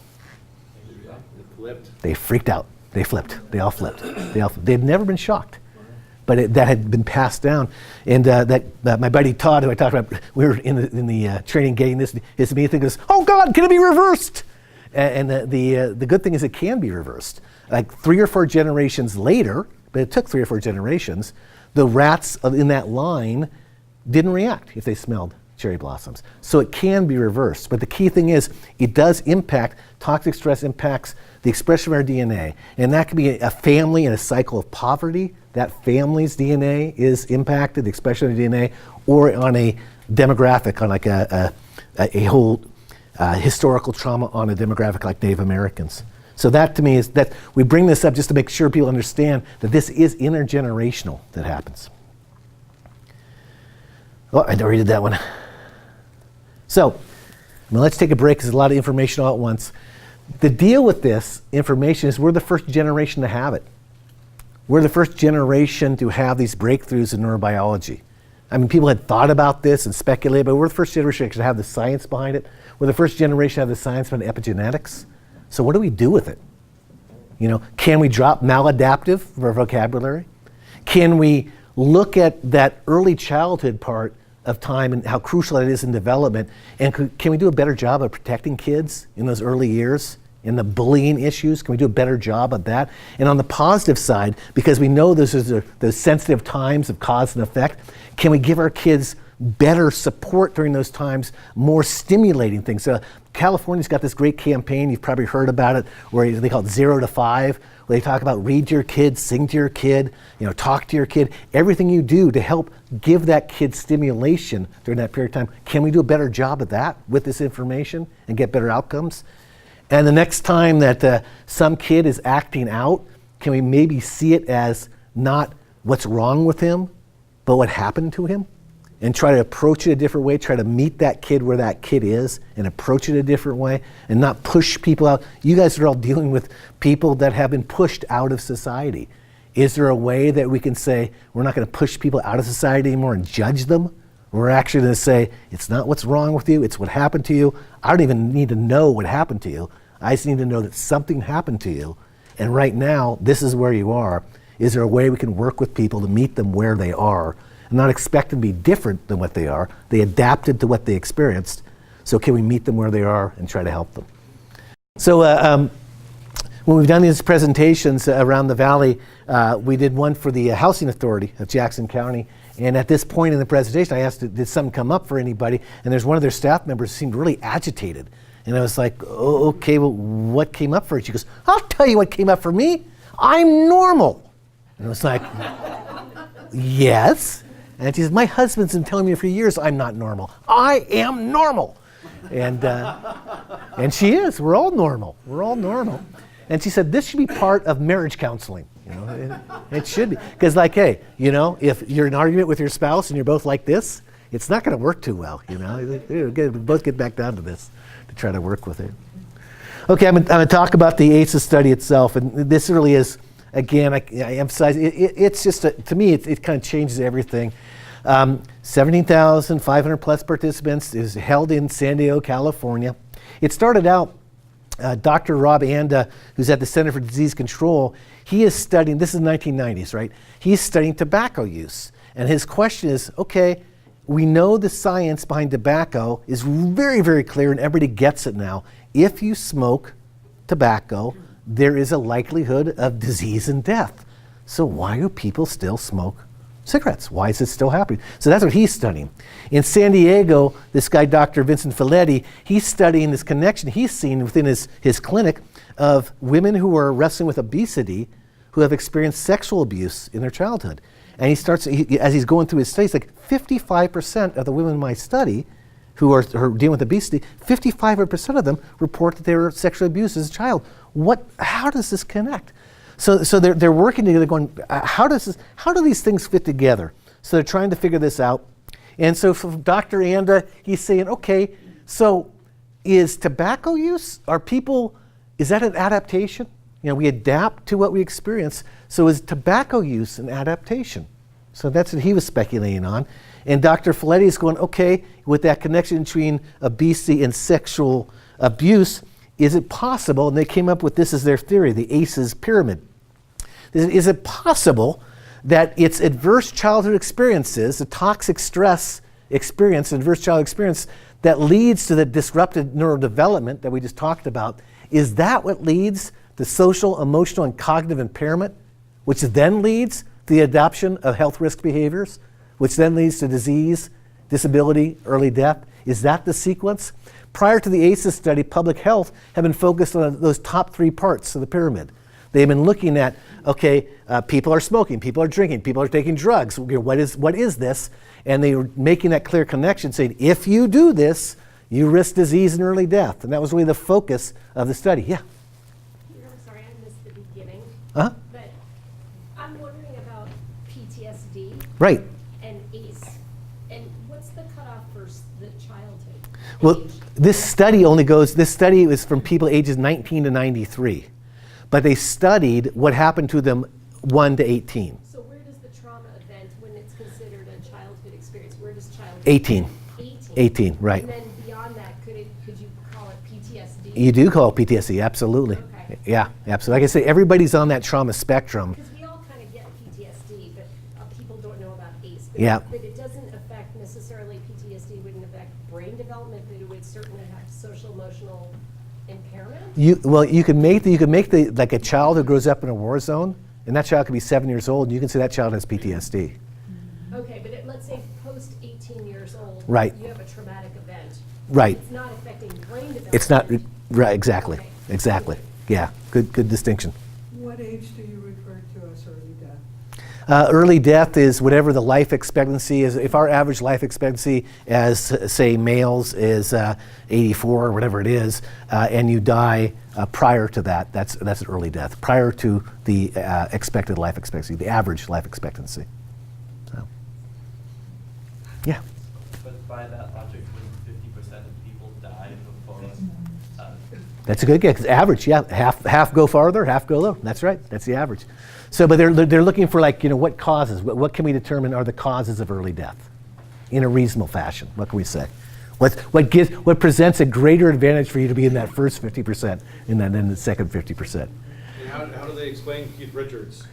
They freaked out. They flipped. They all flipped. They had never been shocked. But that had been passed down. And my buddy Todd, who I talked about, we were in the training getting this, his immediate thing goes, oh God, can it be reversed? And the good thing is it can be reversed. Like 3 or 4 generations later, but it took 3 or 4 generations, the rats in that line didn't react if they smelled cherry blossoms. So it can be reversed. But the key thing is it does impact, toxic stress impacts the expression of our DNA. And that can be a family in a cycle of poverty. That family's DNA is impacted, the expression of DNA, or on a demographic, on like a whole historical trauma on a demographic like Native Americans. So that to me is that we bring this up just to make sure people understand that this is intergenerational that happens. Oh, I already did that one. So, now let's take a break because there's a lot of information all at once. The deal with this information is we're the first generation to have it. We're the first generation to have these breakthroughs in neurobiology. I mean, people had thought about this and speculated, but we're the first generation to have the science behind it. We're the first generation to have the science behind epigenetics. So what do we do with it? You know, can we drop maladaptive from our vocabulary? Can we look at that early childhood part of time and how crucial that is in development? And can we do a better job of protecting kids in those early years? In the bullying issues, can we do a better job of that? And on the positive side, because we know those are those sensitive times of cause and effect, can we give our kids better support during those times, more stimulating things? California's got this great campaign, you've probably heard about it, where they call it 0 to 5, where they talk about read to your kid, sing to your kid, talk to your kid, everything you do to help give that kid stimulation during that period of time. Can we do a better job of that with this information and get better outcomes? And the next time that some kid is acting out, can we maybe see it as not what's wrong with him, but what happened to him? And try to approach it a different way, try to meet that kid where that kid is and approach it a different way and not push people out. You guys are all dealing with people that have been pushed out of society. Is there a way that we can say we're not going to push people out of society anymore and judge them? We're actually going to say, it's not what's wrong with you, it's what happened to you. I don't even need to know what happened to you. I just need to know that something happened to you. And right now, this is where you are. Is there a way we can work with people to meet them where they are and not expect them to be different than what they are? They adapted to what they experienced. So can we meet them where they are and try to help them? So when we've done these presentations around the valley, we did one for the Housing Authority of Jackson County. And at this point in the presentation, I asked, did something come up for anybody? And there's one of their staff members who seemed really agitated. And I was like, oh, okay, well, what came up for you? She goes, I'll tell you what came up for me. I'm normal. And I was like, yes. And she says, my husband's been telling me for years I'm not normal. I am normal. And she is. We're all normal. We're all normal. And she said, this should be part of marriage counseling. It should be. Because like, hey, if you're in an argument with your spouse and you're both like this, it's not going to work too well. We both get back down to this to try to work with it. Okay, I'm going to talk about the ACEs study itself. And this really is, again, I emphasize, it's just, to me, it kind of changes everything. 17,500 plus participants is held in San Diego, California. It started out, Dr. Rob Anda, who's at the Center for Disease Control, he is studying, this is the 1990s, right? He's studying tobacco use. And his question is, okay, we know the science behind tobacco is very, very clear and everybody gets it now. If you smoke tobacco, there is a likelihood of disease and death. So why do people still smoke cigarettes? Why is it still happening? So that's what he's studying. In San Diego, this guy, Dr. Vincent Folletti, he's studying this connection he's seen within his clinic of women who are wrestling with obesity who have experienced sexual abuse in their childhood. And he starts, as he's going through his studies, like 55% of the women in my study who are dealing with obesity, 55% of them report that they were sexually abused as a child. How does this connect? So they're working together going, how do these things fit together? So they're trying to figure this out. And so for Dr. Anda, he's saying, okay, so is tobacco use, is that an adaptation? We adapt to what we experience. So is tobacco use an adaptation? So that's what he was speculating on. And Dr. Folletti is going, okay, with that connection between obesity and sexual abuse, is it possible, and they came up with this as their theory, the ACEs pyramid. Is it possible that it's adverse childhood experiences, the toxic stress experience, adverse childhood experience, that leads to the disrupted neurodevelopment that we just talked about? Is that what leads to social, emotional, and cognitive impairment, which then leads to the adoption of health risk behaviors, which then leads to disease, disability, early death? Is that the sequence? Prior to the ACEs study, public health have been focused on those top 3 parts of the pyramid. They've been looking at, okay, people are smoking, people are drinking, people are taking drugs. What is this? And they were making that clear connection, saying, if you do this, you risk disease and early death. And that was really the focus of the study. Yeah? I'm sorry, I missed the beginning. Uh-huh. But I'm wondering about PTSD. Right. And ACE. And what's the cutoff for the childhood? Well, age? this study is from people ages 19 to 93. But they studied what happened to them 1 to 18. So where does the trauma event, when it's considered a childhood experience, where does childhood? 18. 18, right. And then beyond that, could you call it PTSD? You do call it PTSD, absolutely. Okay. Yeah, absolutely. Like I say, everybody's on that trauma spectrum. Because we all kind of get PTSD, but people don't know about ACE. But, Yeah. But it doesn't affect necessarily, PTSD wouldn't affect brain development, but it would certainly have social emotional impairment. You can make like a child who grows up in a war zone, and that child could be 7 years old, and you can say that child has PTSD. Okay, but let's say post 18 years old, Right. you have a traumatic event. Right. It's not affecting brain development. It's not right. Exactly. Okay. Exactly. Yeah. Good distinction. What age do you refer to as early death? Early death is whatever the life expectancy is. If our average life expectancy, as say males, is 84 or whatever it is, and you die prior to that, that's an early death. Prior to the expected life expectancy, the average life expectancy. So, yeah. But by that logic, wouldn't 50% of people die before? That's a good guess. Average, yeah. Half go farther, half go low. That's right. That's the average. So, but they're looking for what causes? What can we determine are the causes of early death in a reasonable fashion? What can we say? What presents a greater advantage for you to be in that first 50% than the second 50%? And how do they explain Keith Richards?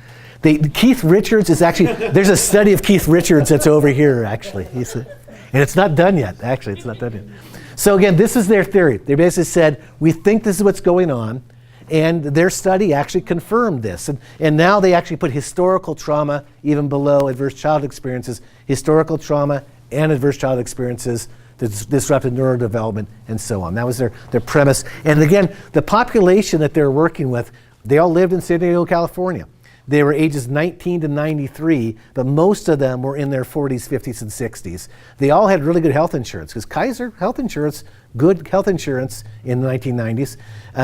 Keith Richards is actually, there's a study of Keith Richards that's over here actually. And it's not done yet, actually, it's not done yet. So again, this is their theory. They basically said, we think this is what's going on, and their study actually confirmed this. And now they actually put historical trauma even below adverse childhood experiences, historical trauma and adverse childhood experiences, disrupted neurodevelopment, and so on. That was their premise. And again, the population that they're working with, they all lived in San Diego, California. They were ages 19 to 93, but most of them were in their 40s, 50s, and 60s. They all had really good health insurance, because Kaiser Health Insurance, good health insurance in the 1990s.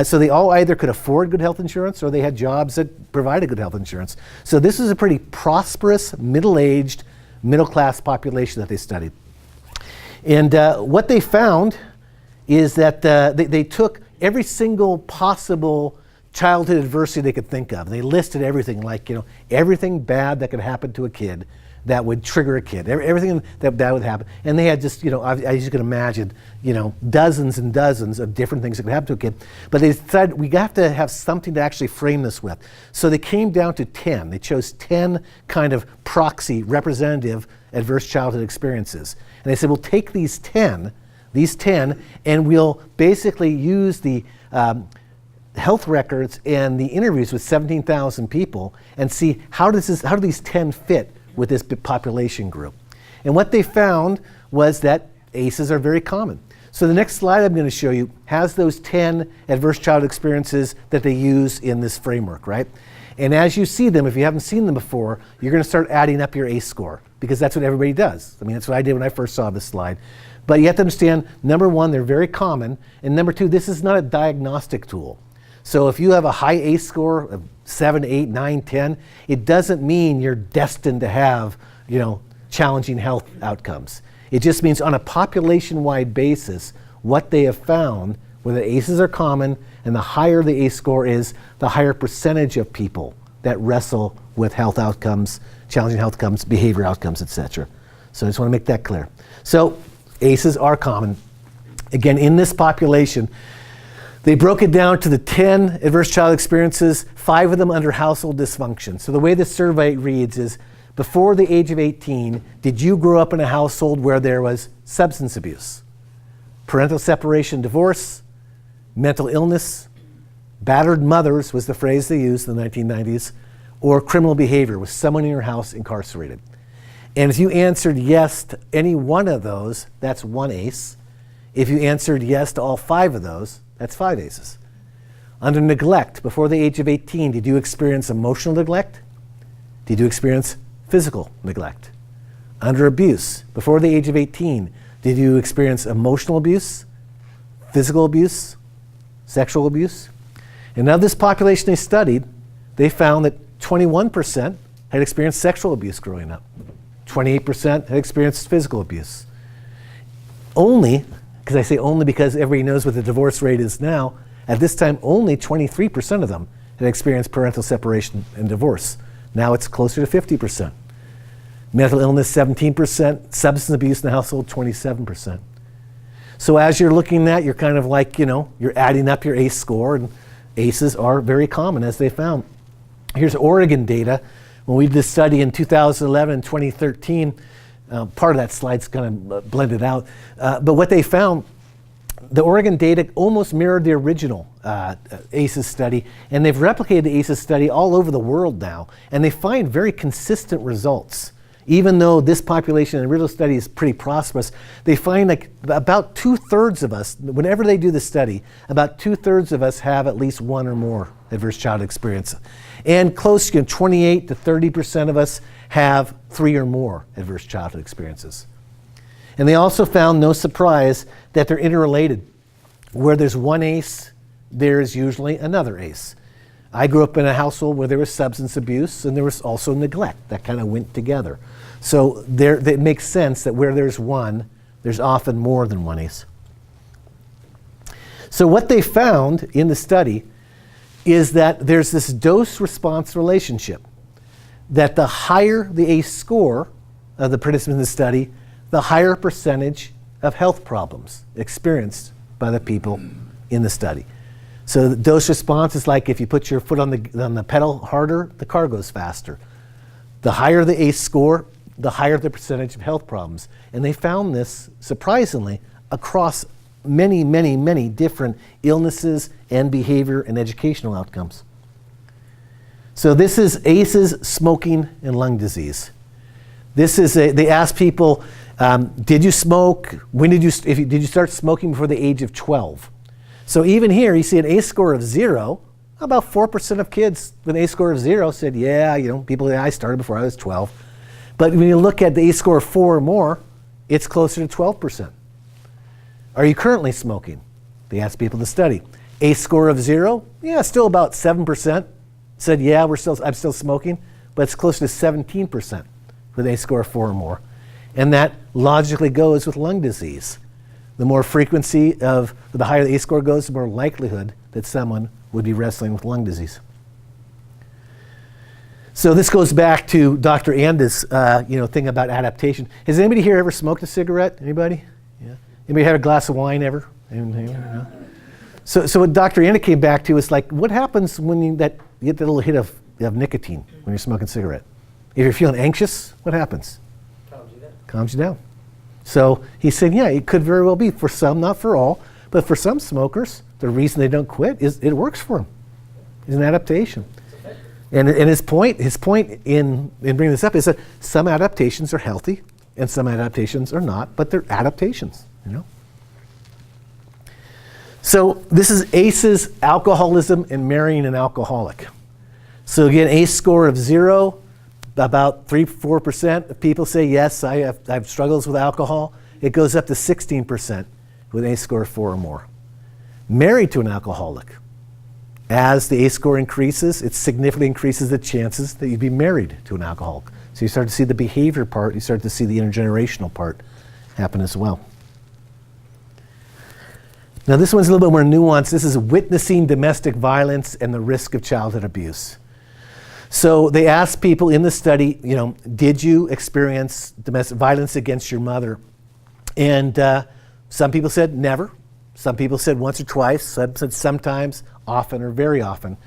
So they all either could afford good health insurance or they had jobs that provided good health insurance. So this is a pretty prosperous, middle-aged, middle-class population that they studied. And what they found is that they took every single possible childhood adversity they could think of. They listed everything, like, everything bad that could happen to a kid that would trigger a kid, everything that would happen. And they had just, as you can imagine, dozens and dozens of different things that could happen to a kid. But they decided we have to have something to actually frame this with. So they came down to 10. They chose 10 kind of proxy representative adverse childhood experiences. And they said, we'll take these 10, and we'll basically use the health records and the interviews with 17,000 people and see how do these 10 fit with this population group. And what they found was that ACEs are very common. So the next slide I'm going to show you has those 10 adverse childhood experiences that they use in this framework, right? And as you see them, if you haven't seen them before, you're going to start adding up your ACE score, because that's what everybody does. I mean, that's what I did when I first saw this slide. But you have to understand, number one, they're very common. And number two, this is not a diagnostic tool. So if you have a high ACE score of 7, 8, 9, 10, it doesn't mean you're destined to have, challenging health outcomes. It just means on a population-wide basis, what they have found, where the ACEs are common, and the higher the ACE score is, the higher percentage of people that wrestle with health outcomes, challenging health outcomes, behavior outcomes, etc. So I just want to make that clear. So ACEs are common. Again, in this population, they broke it down to the 10 adverse child experiences, 5 of them under household dysfunction. So the way this survey reads is, before the age of 18, did you grow up in a household where there was substance abuse, parental separation, divorce, mental illness, battered mothers was the phrase they used in the 1990s, or criminal behavior, was someone in your house incarcerated? And if you answered yes to any one of those, that's 1 ACE. If you answered yes to all 5 of those, that's 5 ACEs. Under neglect, before the age of 18, did you experience emotional neglect? Did you experience physical neglect? Under abuse, before the age of 18, did you experience emotional abuse, physical abuse, sexual abuse? And of this population they studied, they found that 21% had experienced sexual abuse growing up. 28% had experienced physical abuse. Only, because I say only because everybody knows what the divorce rate is now, at this time only 23% of them had experienced parental separation and divorce. Now it's closer to 50%. Mental illness, 17%. Substance abuse in the household, 27%. So as you're looking at, you're kind of like, you're adding up your ACE score, and ACEs are very common, as they found. Here's Oregon data. When we did this study in 2011 and 2013, part of that slide's kind of blended out. But what they found, the Oregon data almost mirrored the original ACEs study, and they've replicated the ACEs study all over the world now, and they find very consistent results. Even though this population in the original study is pretty prosperous, they find like about 2/3 of us, whenever they do the study, about 2/3 of us have at least 1 or more adverse child experience. And close to 28 to 30% of us have 3 or more adverse childhood experiences. And they also found, no surprise, that they're interrelated. Where there's 1 ACE, there's usually another ACE. I grew up in a household where there was substance abuse and there was also neglect. That kind of went together. So it makes sense that where there's 1, there's often more than 1 ACE. So what they found in the study is that there's this dose-response relationship. That the higher the ACE score of the participants in the study, the higher percentage of health problems experienced by the people in the study. So the dose response is like if you put your foot on the pedal harder, the car goes faster. The higher the ACE score, the higher the percentage of health problems. And they found this, surprisingly, across many, many, many different illnesses and behavior and educational outcomes. So this is ACEs, smoking, and lung disease. This is they asked people, did you smoke? Did you start smoking before the age of 12? So even here, you see an ACE score of 0. About 4% of kids with an ACE score of 0 said, yeah, I started before I was 12. But when you look at the ACE score of 4 or more, it's closer to 12%. Are you currently smoking? They asked people to study. ACE score of 0, yeah, still about 7%. Said, yeah, I'm still smoking, but it's closer to 17% with ACE score of 4 or more. And that logically goes with lung disease. The more frequency of, the higher the ACE score goes, the more likelihood that someone would be wrestling with lung disease. So this goes back to Dr. Anda's thing about adaptation. Has anybody here ever smoked a cigarette? Anybody? Yeah. Anybody had a glass of wine ever? No? So what Dr. Anda came back to is like, what happens when you get that little hit of nicotine when you're smoking a cigarette? If you're feeling anxious, what happens? Calms you down. So he said, yeah, it could very well be for some, not for all, but for some smokers, the reason they don't quit is it works for them. It's an adaptation. And his point in bringing this up is that some adaptations are healthy and some adaptations are not, but they're adaptations, So this is ACEs, alcoholism, and marrying an alcoholic. So again, ACE score of 0, about 3-4% of people say, yes, I have struggles with alcohol. It goes up to 16% with an ACE score of 4 or more. Married to an alcoholic, as the ACE score increases, it significantly increases the chances that you'd be married to an alcoholic. So you start to see the behavior part, you start to see the intergenerational part happen as well. Now this one's a little bit more nuanced. This is witnessing domestic violence and the risk of childhood abuse. So they asked people in the study, did you experience domestic violence against your mother? And some people said never. Some people said once or twice. Some said sometimes, often, or very often.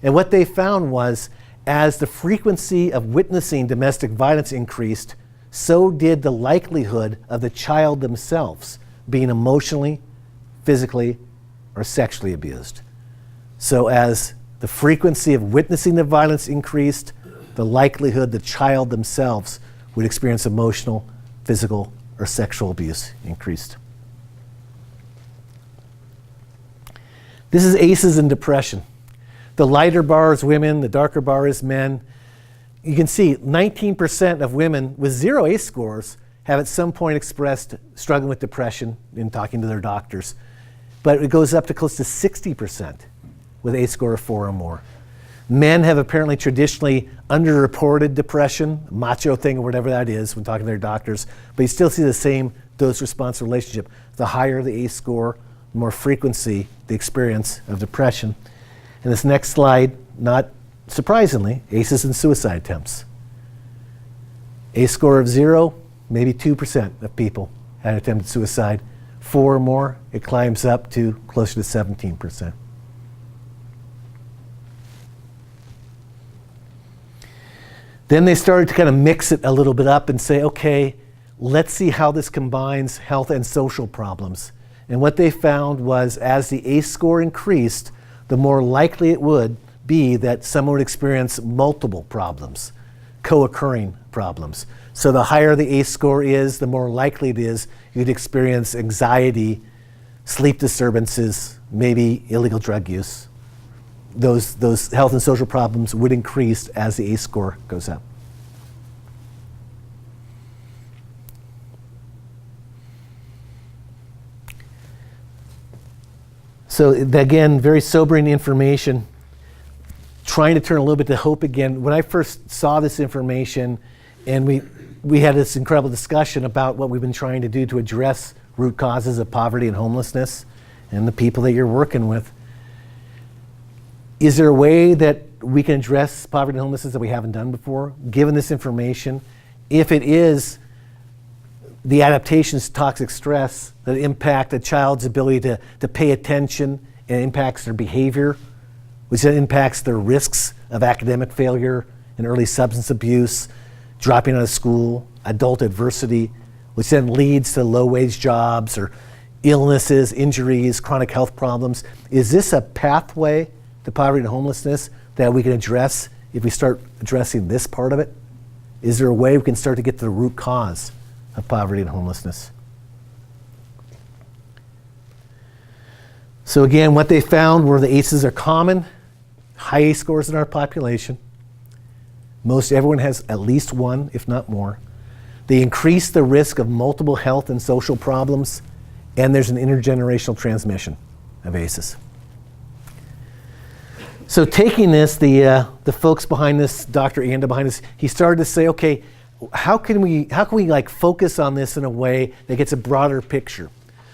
And what they found was, as the frequency of witnessing domestic violence increased, so did the likelihood of the child themselves being emotionally, physically, or sexually abused. So as the frequency of witnessing the violence increased, the likelihood the child themselves would experience emotional, physical, or sexual abuse increased. This is ACEs and depression. The lighter bar is women, the darker bar is men. You can see 19% of women with 0 ACE scores have at some point expressed struggling with depression in talking to their doctors. But it goes up to close to 60% with ACE score of 4 or more. Men have apparently traditionally underreported depression, macho thing or whatever that is when talking to their doctors, but you still see the same dose-response relationship. The higher the ACE score, the more frequency the experience of depression. And this next slide, not surprisingly, ACEs and suicide attempts. ACE score of 0, maybe 2% of people had attempted suicide. 4 or more, it climbs up to closer to 17%. Then they started to kind of mix it a little bit up and say, okay, let's see how this combines health and social problems. And what they found was, as the ACE score increased, the more likely it would be that someone would experience multiple problems, co-occurring problems. So the higher the ACE score is, the more likely it is you'd experience anxiety, sleep disturbances, maybe illegal drug use. Those health and social problems would increase as the ACE score goes up. So again, very sobering information. Trying to turn a little bit to hope again. When I first saw this information, and we had this incredible discussion about what we've been trying to do to address root causes of poverty and homelessness and the people that you're working with. Is there a way that we can address poverty and homelessness that we haven't done before, given this information? If it is the adaptations to toxic stress that impact a child's ability to pay attention and impacts their behavior, which then impacts their risks of academic failure and early substance abuse, dropping out of school, adult adversity, which then leads to low-wage jobs or illnesses, injuries, chronic health problems. Is this a pathway to poverty and homelessness that we can address if we start addressing this part of it? Is there a way we can start to get to the root cause of poverty and homelessness? So again, what they found were the ACEs are common, high ACE scores in our population. Most everyone has at least one, if not more. They increase the risk of multiple health and social problems, and there's an intergenerational transmission of ACEs. So taking this, the folks behind this, Dr. Anda behind this, he started to say, okay, how can we like focus on this in a way that gets a broader picture?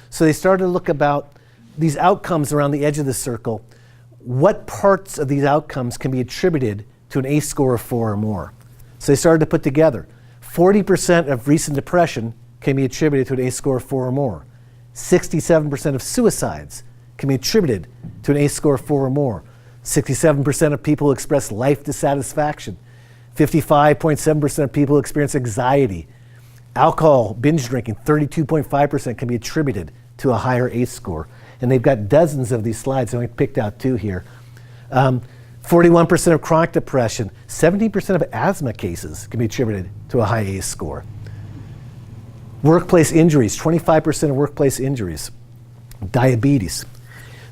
So they started to look about these outcomes around the edge of the circle. What parts of these outcomes can be attributed to an ACE score of 4 or more? So they started to put together 40% of recent depression can be attributed to an ACE score of 4 or more. 67% of suicides can be attributed to an ACE score of 4 or more. 67% of people who express life dissatisfaction. 55.7% of people who experience anxiety. Alcohol, binge drinking, 32.5% can be attributed to a higher ACE score. And they've got dozens of these slides, and I picked out 2 here. 41% of chronic depression, 17% of asthma cases can be attributed to a high ACE score. Workplace injuries, 25% of workplace injuries. Diabetes.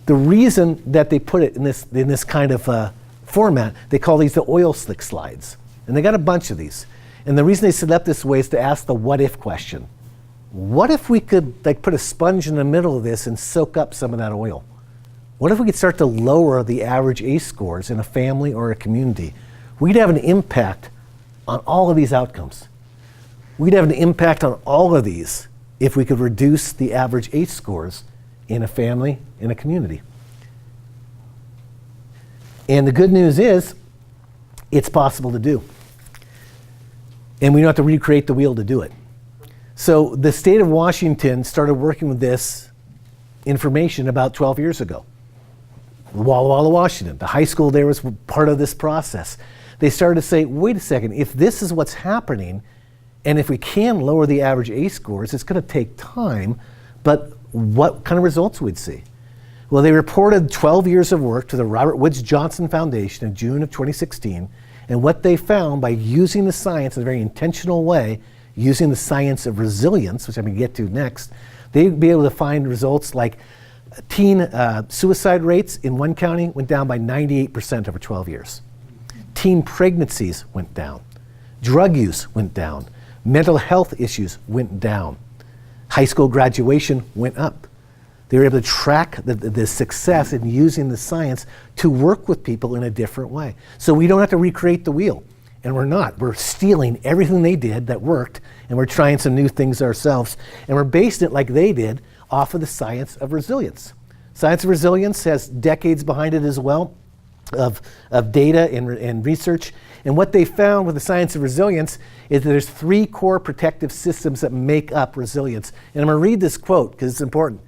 The reason that they put it in this kind of format. They call these the oil slick slides. And they got a bunch of these. And the reason they set up this way is to ask the what if question. What if we could like put a sponge in the middle of this and soak up some of that oil? What if we could start to lower the average ACE scores in a family or a community? We'd have an impact on all of these outcomes. We'd have an impact on all of these if we could reduce the average ACE scores in a family, in a community. And the good news is, it's possible to do. And we don't have to recreate the wheel to do it. So the state of Washington started working with this information about 12 years ago. Walla Walla, Washington. The high school there was part of this process. They started to say, wait a second, if this is what's happening, and if we can lower the average ACE scores, it's going to take time, but what kind of results we'd see? Well, they reported 12 years of work to the Robert Woods Johnson Foundation in June of 2016, and what they found by using the science in a very intentional way, using the science of resilience, which I'm going to get to next, they'd be able to find results like teen suicide rates in one county went down by 98% over 12 years. Teen pregnancies went down. Drug use went down. Mental health issues went down. High school graduation went up. They were able to track the success in using the science to work with people in a different way. So we don't have to recreate the wheel. And we're not. We're stealing everything they did that worked, and we're trying some new things ourselves. And we're basing it like they did off of the science of resilience. Science of resilience has decades behind it as well of data and research. And what they found with the science of resilience is that there's 3 core protective systems that make up resilience. And I'm going to read this quote because it's important.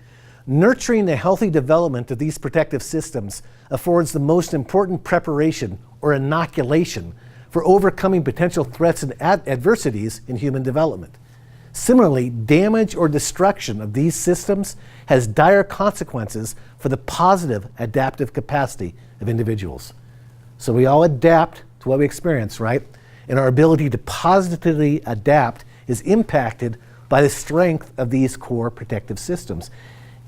Nurturing the healthy development of these protective systems affords the most important preparation or inoculation for overcoming potential threats and adversities in human development. Similarly, damage or destruction of these systems has dire consequences for the positive adaptive capacity of individuals. So we all adapt to what we experience, right? And our ability to positively adapt is impacted by the strength of these core protective systems.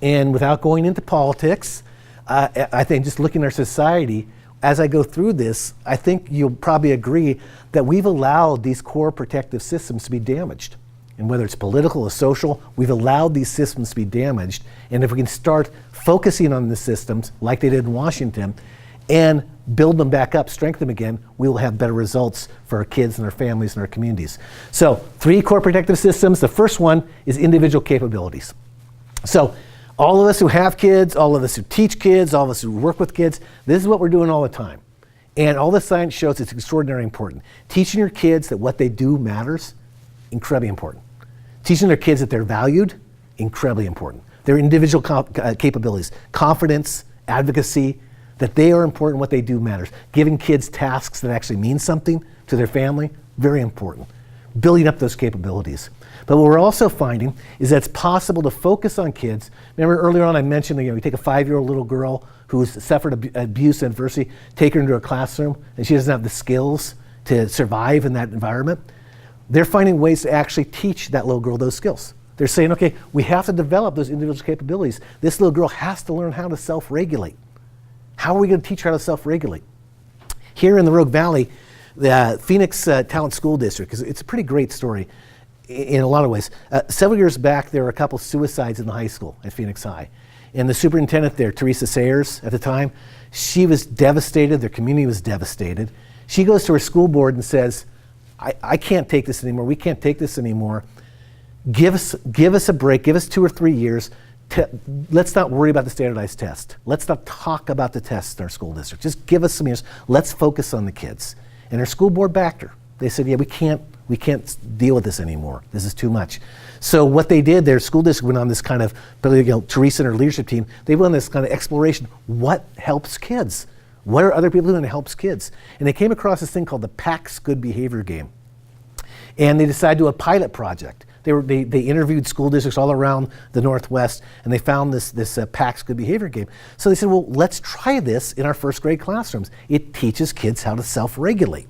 And without going into politics, I think just looking at our society, as I go through this, I think you'll probably agree that we've allowed these core protective systems to be damaged. And whether it's political or social, we've allowed these systems to be damaged. And if we can start focusing on the systems, like they did in Washington, and build them back up, strengthen them again, we will have better results for our kids and our families and our communities. So 3 core protective systems. The first one is individual capabilities. So all of us who have kids, all of us who teach kids, all of us who work with kids, this is what we're doing all the time. And all the science shows it's extraordinarily important. Teaching your kids that what they do matters, incredibly important. Teaching their kids that they're valued, incredibly important. Their individual capabilities, confidence, advocacy, that they are important, what they do matters. Giving kids tasks that actually mean something to their family, very important. Building up those capabilities. But what we're also finding is that it's possible to focus on kids. Remember earlier on I mentioned that you take a 5-year-old little girl who's suffered abuse and adversity, take her into a classroom, and she doesn't have the skills to survive in that environment. They're finding ways to actually teach that little girl those skills. They're saying, okay, we have to develop those individual capabilities. This little girl has to learn how to self-regulate. How are we going to teach her how to self-regulate? Here in the Rogue Valley, the Phoenix Talent School District, it's a pretty great story in a lot of ways. Several years back, there were a couple suicides in the high school at Phoenix High. And the superintendent there, Teresa Sayers, at the time, she was devastated. Their community was devastated. She goes to her school board and says, I can't take this anymore. We can't take this anymore. Give us a break. Give us 2 or 3 years. Let's not worry about the standardized test. Let's not talk about the tests in our school district. Just give us some years. Let's focus on the kids. And her school board backed her. They said, yeah, we can't deal with this anymore. This is too much. So what they did, their school district went on this kind of, Teresa and her leadership team, they went on this kind of exploration. What helps kids? What are other people doing that helps kids? And they came across this thing called the PACS Good Behavior Game. And they decided to do a pilot project. They interviewed school districts all around the Northwest, and they found this PACS Good Behavior Game. So they said, well, let's try this in our first grade classrooms. It teaches kids how to self-regulate.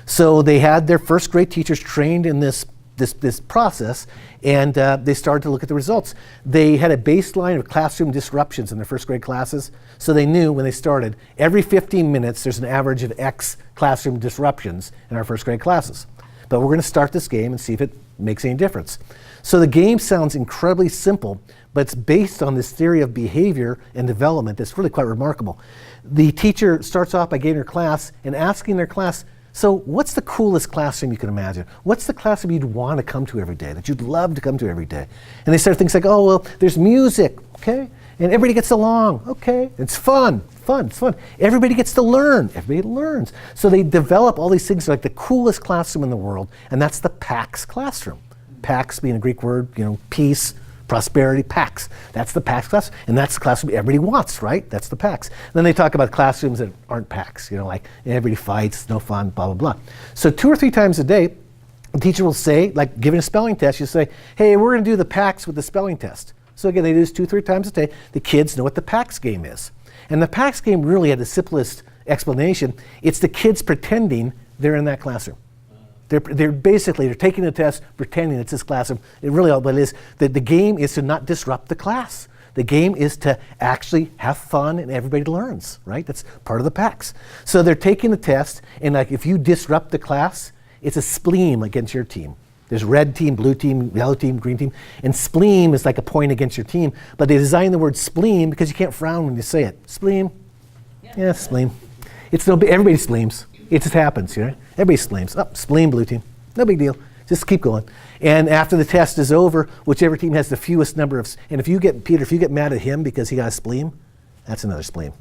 So they had their first grade teachers trained in this this process, and they started to look at the results. They had a baseline of classroom disruptions in their first grade classes, so they knew when they started, every 15 minutes there's an average of X classroom disruptions in our first grade classes. But we're going to start this game and see if it makes any difference. So the game sounds incredibly simple, but it's based on this theory of behavior and development that's really quite remarkable. The teacher starts off by getting her class and asking their class, so what's the coolest classroom you can imagine? What's the classroom you'd want to come to every day, that you'd love to come to every day? And they start things like, oh, well, there's music, okay? And everybody gets along, okay? It's fun, it's fun. Everybody gety to learn, everybody learns. So they develop all these things like the coolest classroom in the world, and that's the PAX classroom. PAX being a Greek word, peace, prosperity, PAX. That's the PAX class, and that's the classroom everybody wants, right? That's the PAX. Then they talk about classrooms that aren't PAX, like everybody fights, no fun, blah, blah, blah. So 2 or 3 times a day, the teacher will say, like giving a spelling test, you say, hey, we're gonna do the PAX with the spelling test. So again, they do this 2 or 3 times a day. The kids know what the PAX game is. And the PAX game really had the simplest explanation. It's the kids pretending they're in that classroom. They're basically taking the test, pretending it's this classroom. It really all what it is. The game is to not disrupt the class. The game is to actually have fun and everybody learns, right? That's part of the PAX. So they're taking the test, and like if you disrupt the class, it's a spleen against your team. There's red team, blue team, yellow team, green team, and spleen is like a point against your team. But they designed the word spleen because you can't frown when you say it. Spleen, yeah, spleen. It's no big, everybody spleens. It just happens, Everybody spleens. Oh, spleen, blue team. No big deal. Just keep going. And after the test is over, whichever team has the fewest number of, and if you get mad at him because he got a spleen, that's another spleen.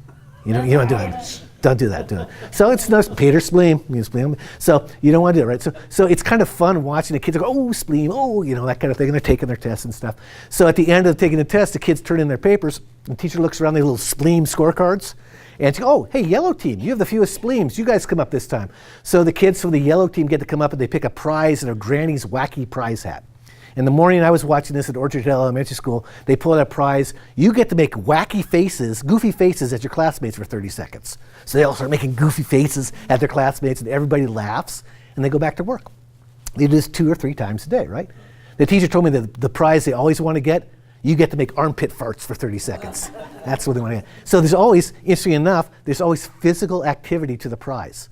You don't do that. Don't do that. So it's no Peter spleen. So you don't want to do it, right? So it's kind of fun watching the kids go, oh, spleen, oh, that kind of thing, and they're taking their tests and stuff. So at the end of taking the test, the kids turn in their papers, and the teacher looks around their little spleen scorecards, and she goes, oh, hey, yellow team, you have the fewest spleens. You guys come up this time. So the kids from the yellow team get to come up and they pick a prize in a granny's wacky prize hat. In the morning I was watching this at Orchard Hill Elementary School, they pull out a prize. You get to make wacky faces, goofy faces at your classmates for 30 seconds. So they all start making goofy faces at their classmates and everybody laughs and they go back to work. They do this 2 or 3 times a day, right? The teacher told me that the prize they always want to get, you get to make armpit farts for 30 seconds. That's what they want to get. So there's always, interesting enough, there's always physical activity to the prize.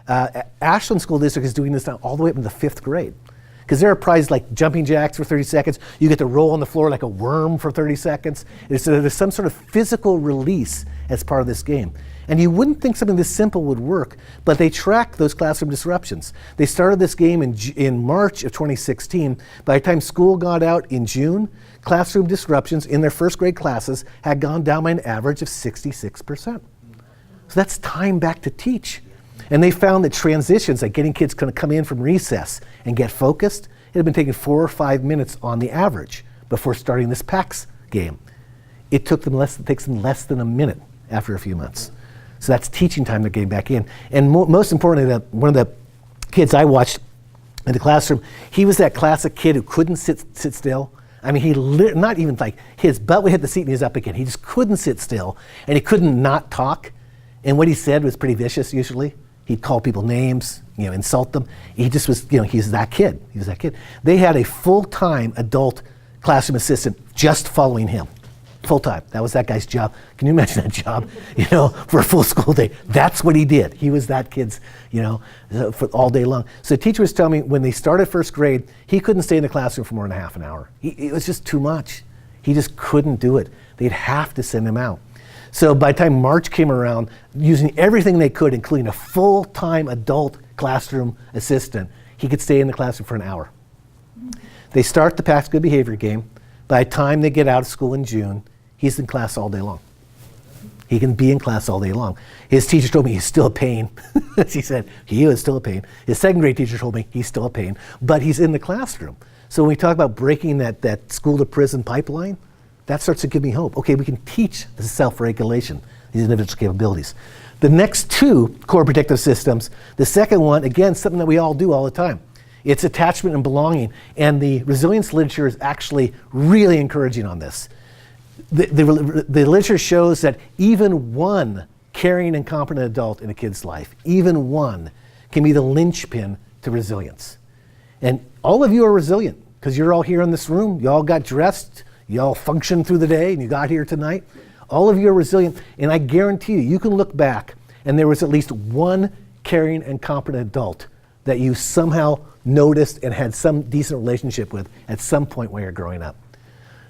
Ashland School District is doing this now all the way up into the 5th grade. Because there are prizes like jumping jacks for 30 seconds. You get to roll on the floor like a worm for 30 seconds. There's some sort of physical release as part of this game. And you wouldn't think something this simple would work, but they track those classroom disruptions. They started this game in March of 2016. By the time school got out in June, classroom disruptions in their first grade classes had gone down by an average of 66%. So that's time back to teach. And they found that transitions, like getting kids to come in from recess and get focused, it had been taking 4 or 5 minutes on the average before starting this PAX game. It takes them less than a minute after a few months. So that's teaching time they're getting back in. And most importantly, one of the kids I watched in the classroom, he was that classic kid who couldn't sit still. I mean, not even like his butt would hit the seat and he was up again. He just couldn't sit still and he couldn't not talk. And what he said was pretty vicious usually. He'd call people names, insult them. He just was, he's that kid. He was that kid. They had a full-time adult classroom assistant just following him. Full-time. That was that guy's job. Can you imagine that job, for a full school day? That's what he did. He was that kid's, for all day long. So the teacher was telling me when they started first grade, he couldn't stay in the classroom for more than half an hour. It was just too much. He just couldn't do it. They'd have to send him out. So by the time March came around, using everything they could, including a full-time adult classroom assistant, he could stay in the classroom for an hour. They start the PAX Good Behavior game. By the time they get out of school in June, he's in class all day long. He can be in class all day long. His teacher told me he's still a pain. She said, he is still a pain. His second grade teacher told me he's still a pain, but he's in the classroom. So when we talk about breaking that school to prison pipeline, that starts to give me hope. Okay, we can teach the self-regulation, these individual capabilities. The next 2 core protective systems, the second one, again, something that we all do all the time. It's attachment and belonging. And the resilience literature is actually really encouraging on this. The literature shows that even one caring and competent adult in a kid's life, even one, can be the linchpin to resilience. And all of you are resilient because you're all here in this room. You all got dressed. You all functioned through the day and you got here tonight. All of you are resilient. And I guarantee you, you can look back and there was at least one caring and competent adult that you somehow noticed and had some decent relationship with at some point while you're growing up.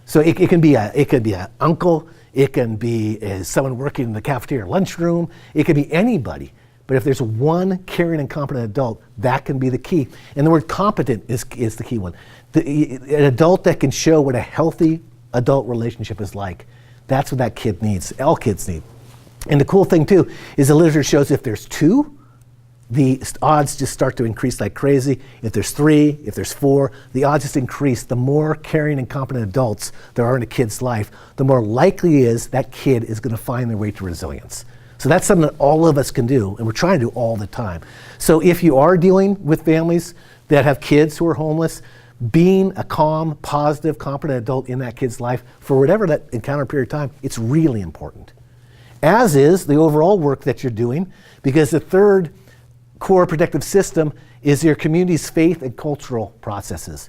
So it could be an uncle, it can be someone working in the cafeteria or lunchroom, it could be anybody. But if there's one caring and competent adult, that can be the key. And the word competent is the key one. An adult that can show what a healthy adult relationship is like. That's what that kid needs, all kids need. And the cool thing too is the literature shows if there's two, the odds just start to increase like crazy. If there's three, if there's four, the odds just increase. The more caring and competent adults there are in a kid's life, the more likely it is that kid is going to find their way to resilience. So that's something that all of us can do, and we're trying to do all the time. So if you are dealing with families that have kids who are homeless, being a calm, positive, competent adult in that kid's life for whatever that encounter period of time, it's really important. As is the overall work that you're doing, because the third core protective system is your community's faith and cultural processes.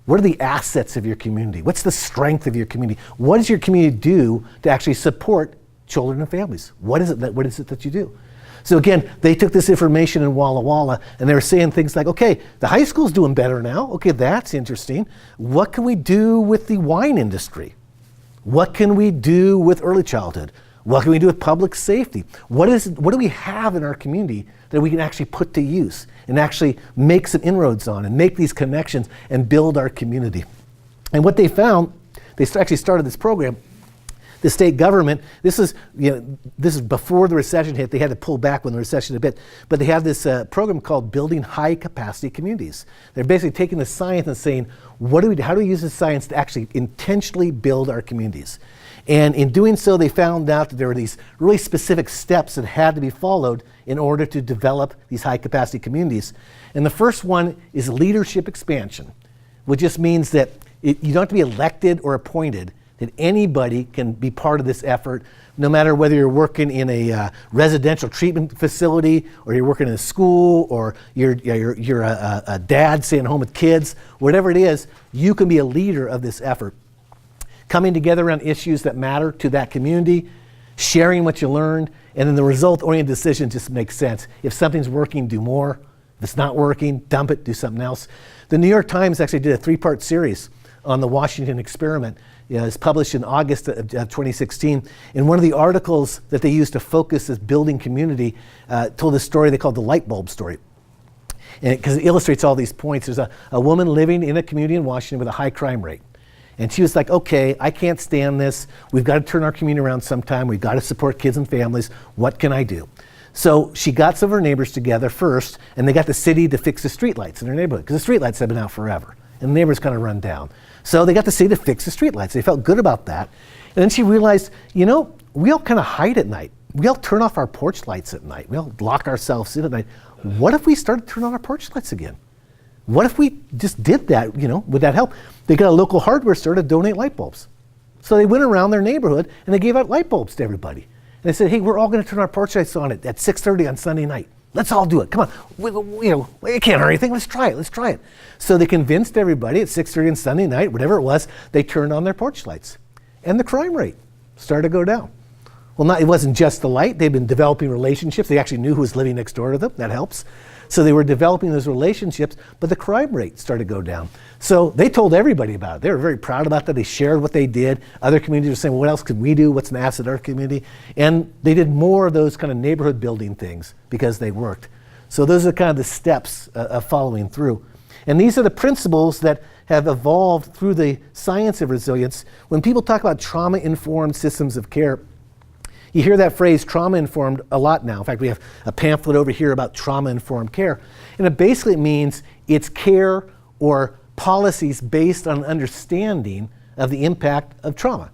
What are the assets of your community? What's the strength of your community? What does your community do to actually support children and families? What is it that you do? So again, they took this information in Walla Walla and they were saying things like, okay, the high school's doing better now. Okay, that's interesting. What can we do with the wine industry? What can we do with early childhood? What can we do with public safety? What do we have in our community that we can actually put to use and actually make some inroads on and make these connections and build our community? And what they found, they actually started this program. The state government, this is before the recession hit. They had to pull back when the recession hit a bit, but they have this program called Building High Capacity Communities. They're basically taking the science and saying, how do we use the science to actually intentionally build our communities? And in doing so, they found out that there were these really specific steps that had to be followed in order to develop these high capacity communities. And the first one is leadership expansion, which just means that you don't have to be elected or appointed, that anybody can be part of this effort, no matter whether you're working in a residential treatment facility, or you're working in a school, or you're a dad staying home with kids, whatever it is, you can be a leader of this effort. Coming together around issues that matter to that community, sharing what you learned, and then the result-oriented decision just makes sense. If something's working, do more. If it's not working, dump it, do something else. The New York Times actually did a 3-part series on the Washington experiment. It was published in August of 2016. And one of the articles that they used to focus this building community told a story they called the light bulb story. Because it illustrates all these points. There's a woman living in a community in Washington with a high crime rate. And she was like, okay, I can't stand this. We've got to turn our community around sometime. We've got to support kids and families. What can I do? So she got some of her neighbors together first, and they got the city to fix the streetlights in their neighborhood, because the streetlights have been out forever, and the neighbors kind of run down. So they got the city to fix the streetlights. They felt good about that. And then she realized, we all kind of hide at night. We all turn off our porch lights at night. We all lock ourselves in at night. What if we started turning on our porch lights again? What if we just did that, would that help? They got a local hardware store to donate light bulbs. So they went around their neighborhood and they gave out light bulbs to everybody. And they said, hey, we're all going to turn our porch lights on at 6:30 on Sunday night. Let's all do it. Come on. It can't hurt anything. Let's try it. So they convinced everybody at 6:30 on Sunday night, whatever it was, they turned on their porch lights. And the crime rate started to go down. Well, it wasn't just the light. They'd been developing relationships. They actually knew who was living next door to them. That helps. So they were developing those relationships, but the crime rate started to go down. So they told everybody about it. They were very proud about that. They shared what they did. Other communities were saying, well, what else could we do? What's an asset to our community? And they did more of those kind of neighborhood building things because they worked. So those are kind of the steps of following through. And these are the principles that have evolved through the science of resilience. When people talk about trauma-informed systems of care, you hear that phrase, trauma-informed, a lot now. In fact, we have a pamphlet over here about trauma-informed care. And it basically means it's care or policies based on understanding of the impact of trauma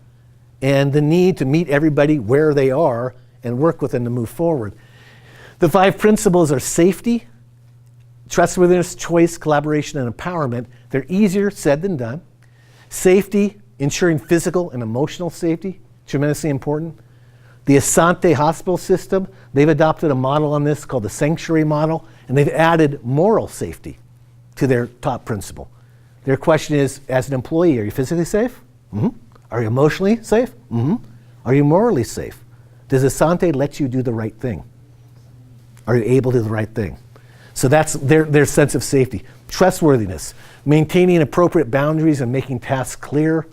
and the need to meet everybody where they are and work with them to move forward. The 5 principles are safety, trustworthiness, choice, collaboration, and empowerment. They're easier said than done. Safety, ensuring physical and emotional safety, tremendously important. The Asante hospital system, they've adopted a model on this called the sanctuary model, and they've added moral safety. to their top principal. Their question is, as an employee, are you physically safe? Mm-hmm. Are you emotionally safe? Mm-hmm. Are you morally safe? Does Asante let you do the right thing? Are you able to do the right thing? So that's their sense of safety. Trustworthiness, maintaining appropriate boundaries and making tasks clear.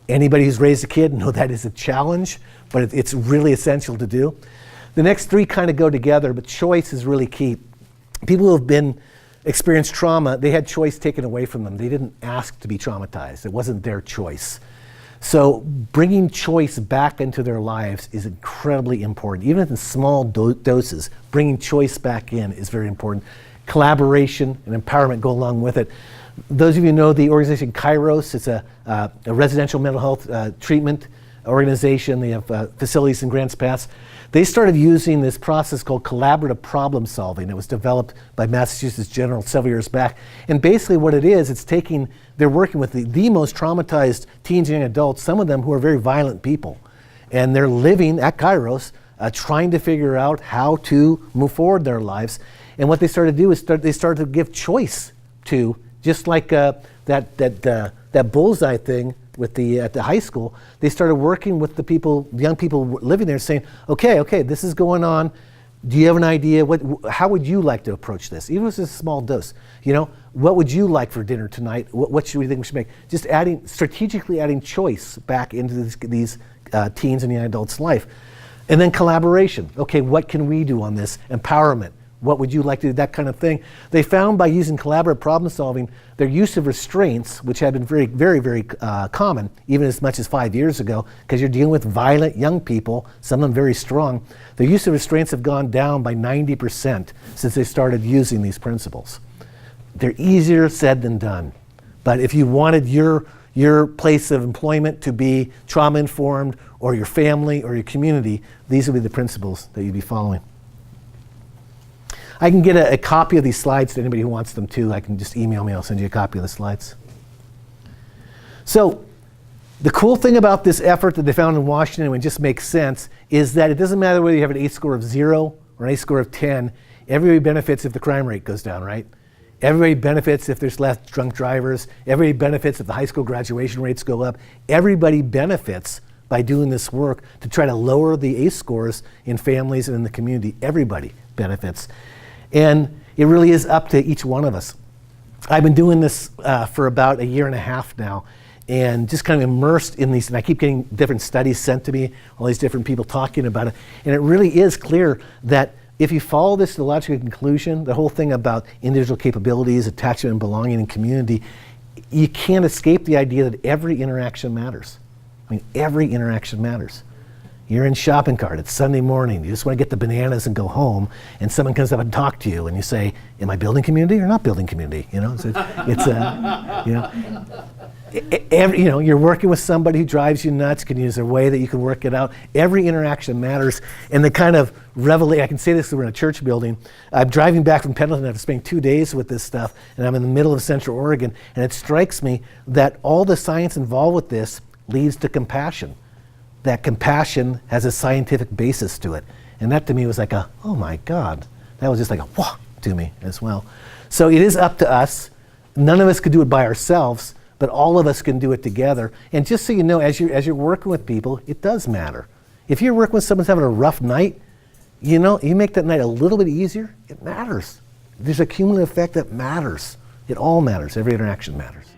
Anybody who's raised a kid know that is a challenge, but it's really essential to do. The next three kind of go together, but choice is really key. People who have experienced trauma, they had choice taken away from them. They didn't ask to be traumatized. It wasn't their choice. So bringing choice back into their lives is incredibly important. Even in small doses, bringing choice back in is very important. Collaboration and empowerment go along with it. Those of you who know the organization Kairos, it's a residential mental health treatment organization. They have facilities in Grants Pass. They started using this process called collaborative problem solving. It was developed by Massachusetts General several years back. And basically what it is, they're working with the most traumatized teens and young adults, some of them who are very violent people. And they're living at Kairos, trying to figure out how to move forward in their lives. And what they started to do is they started to give choice to, just like that bullseye thing at the high school. They started working with the young people living there, saying, okay, this is going on. Do you have an idea? How would you like to approach this? Even if it's a small dose, what would you like for dinner tonight? What should we think we should make? Just strategically adding choice back into these teens and young adults' life. And then collaboration. Okay, what can we do on this? Empowerment. What would you like to do? That kind of thing. They found by using collaborative problem solving, their use of restraints, which had been very, very, very common, even as much as 5 years ago, because you're dealing with violent young people, some of them very strong. Their use of restraints have gone down by 90% since they started using these principles. They're easier said than done. But if you wanted your place of employment to be trauma-informed, or your family, or your community, these would be the principles that you'd be following. I can get a copy of these slides to anybody who wants them too. I can just email me, I'll send you a copy of the slides. So the cool thing about this effort that they found in Washington, and it just makes sense, is that it doesn't matter whether you have an ACE score of 0 or an ACE score of 10, everybody benefits if the crime rate goes down, right? Everybody benefits if there's less drunk drivers. Everybody benefits if the high school graduation rates go up. Everybody benefits by doing this work to try to lower the ACE scores in families and in the community. Everybody benefits. And it really is up to each one of us. I've been doing this for about a year and a half now, and just kind of immersed in these, and I keep getting different studies sent to me, all these different people talking about it. And it really is clear that if you follow this to the logical conclusion, the whole thing about individual capabilities, attachment and belonging and community, you can't escape the idea that every interaction matters. I mean, every interaction matters. You're in shopping cart, it's Sunday morning, you just want to get the bananas and go home, and someone comes up and talks to you, and you say, am I building community or not building community? You're working with somebody who drives you nuts. Is there a way that you can work it out? Every interaction matters, and the kind of revelation, I can say this because we're in a church building. I'm driving back from Pendleton after spending 2 days with this stuff, and I'm in the middle of Central Oregon, and it strikes me that all the science involved with this leads to compassion. That compassion has a scientific basis to it. And that to me was like oh my God, that was just like a whoa to me as well. So it is up to us. None of us could do it by ourselves, but all of us can do it together. And just so you know, as you're working with people, it does matter. If you're working with someone who's having a rough night, you make that night a little bit easier, it matters. There's a cumulative effect that matters. It all matters. Every interaction matters.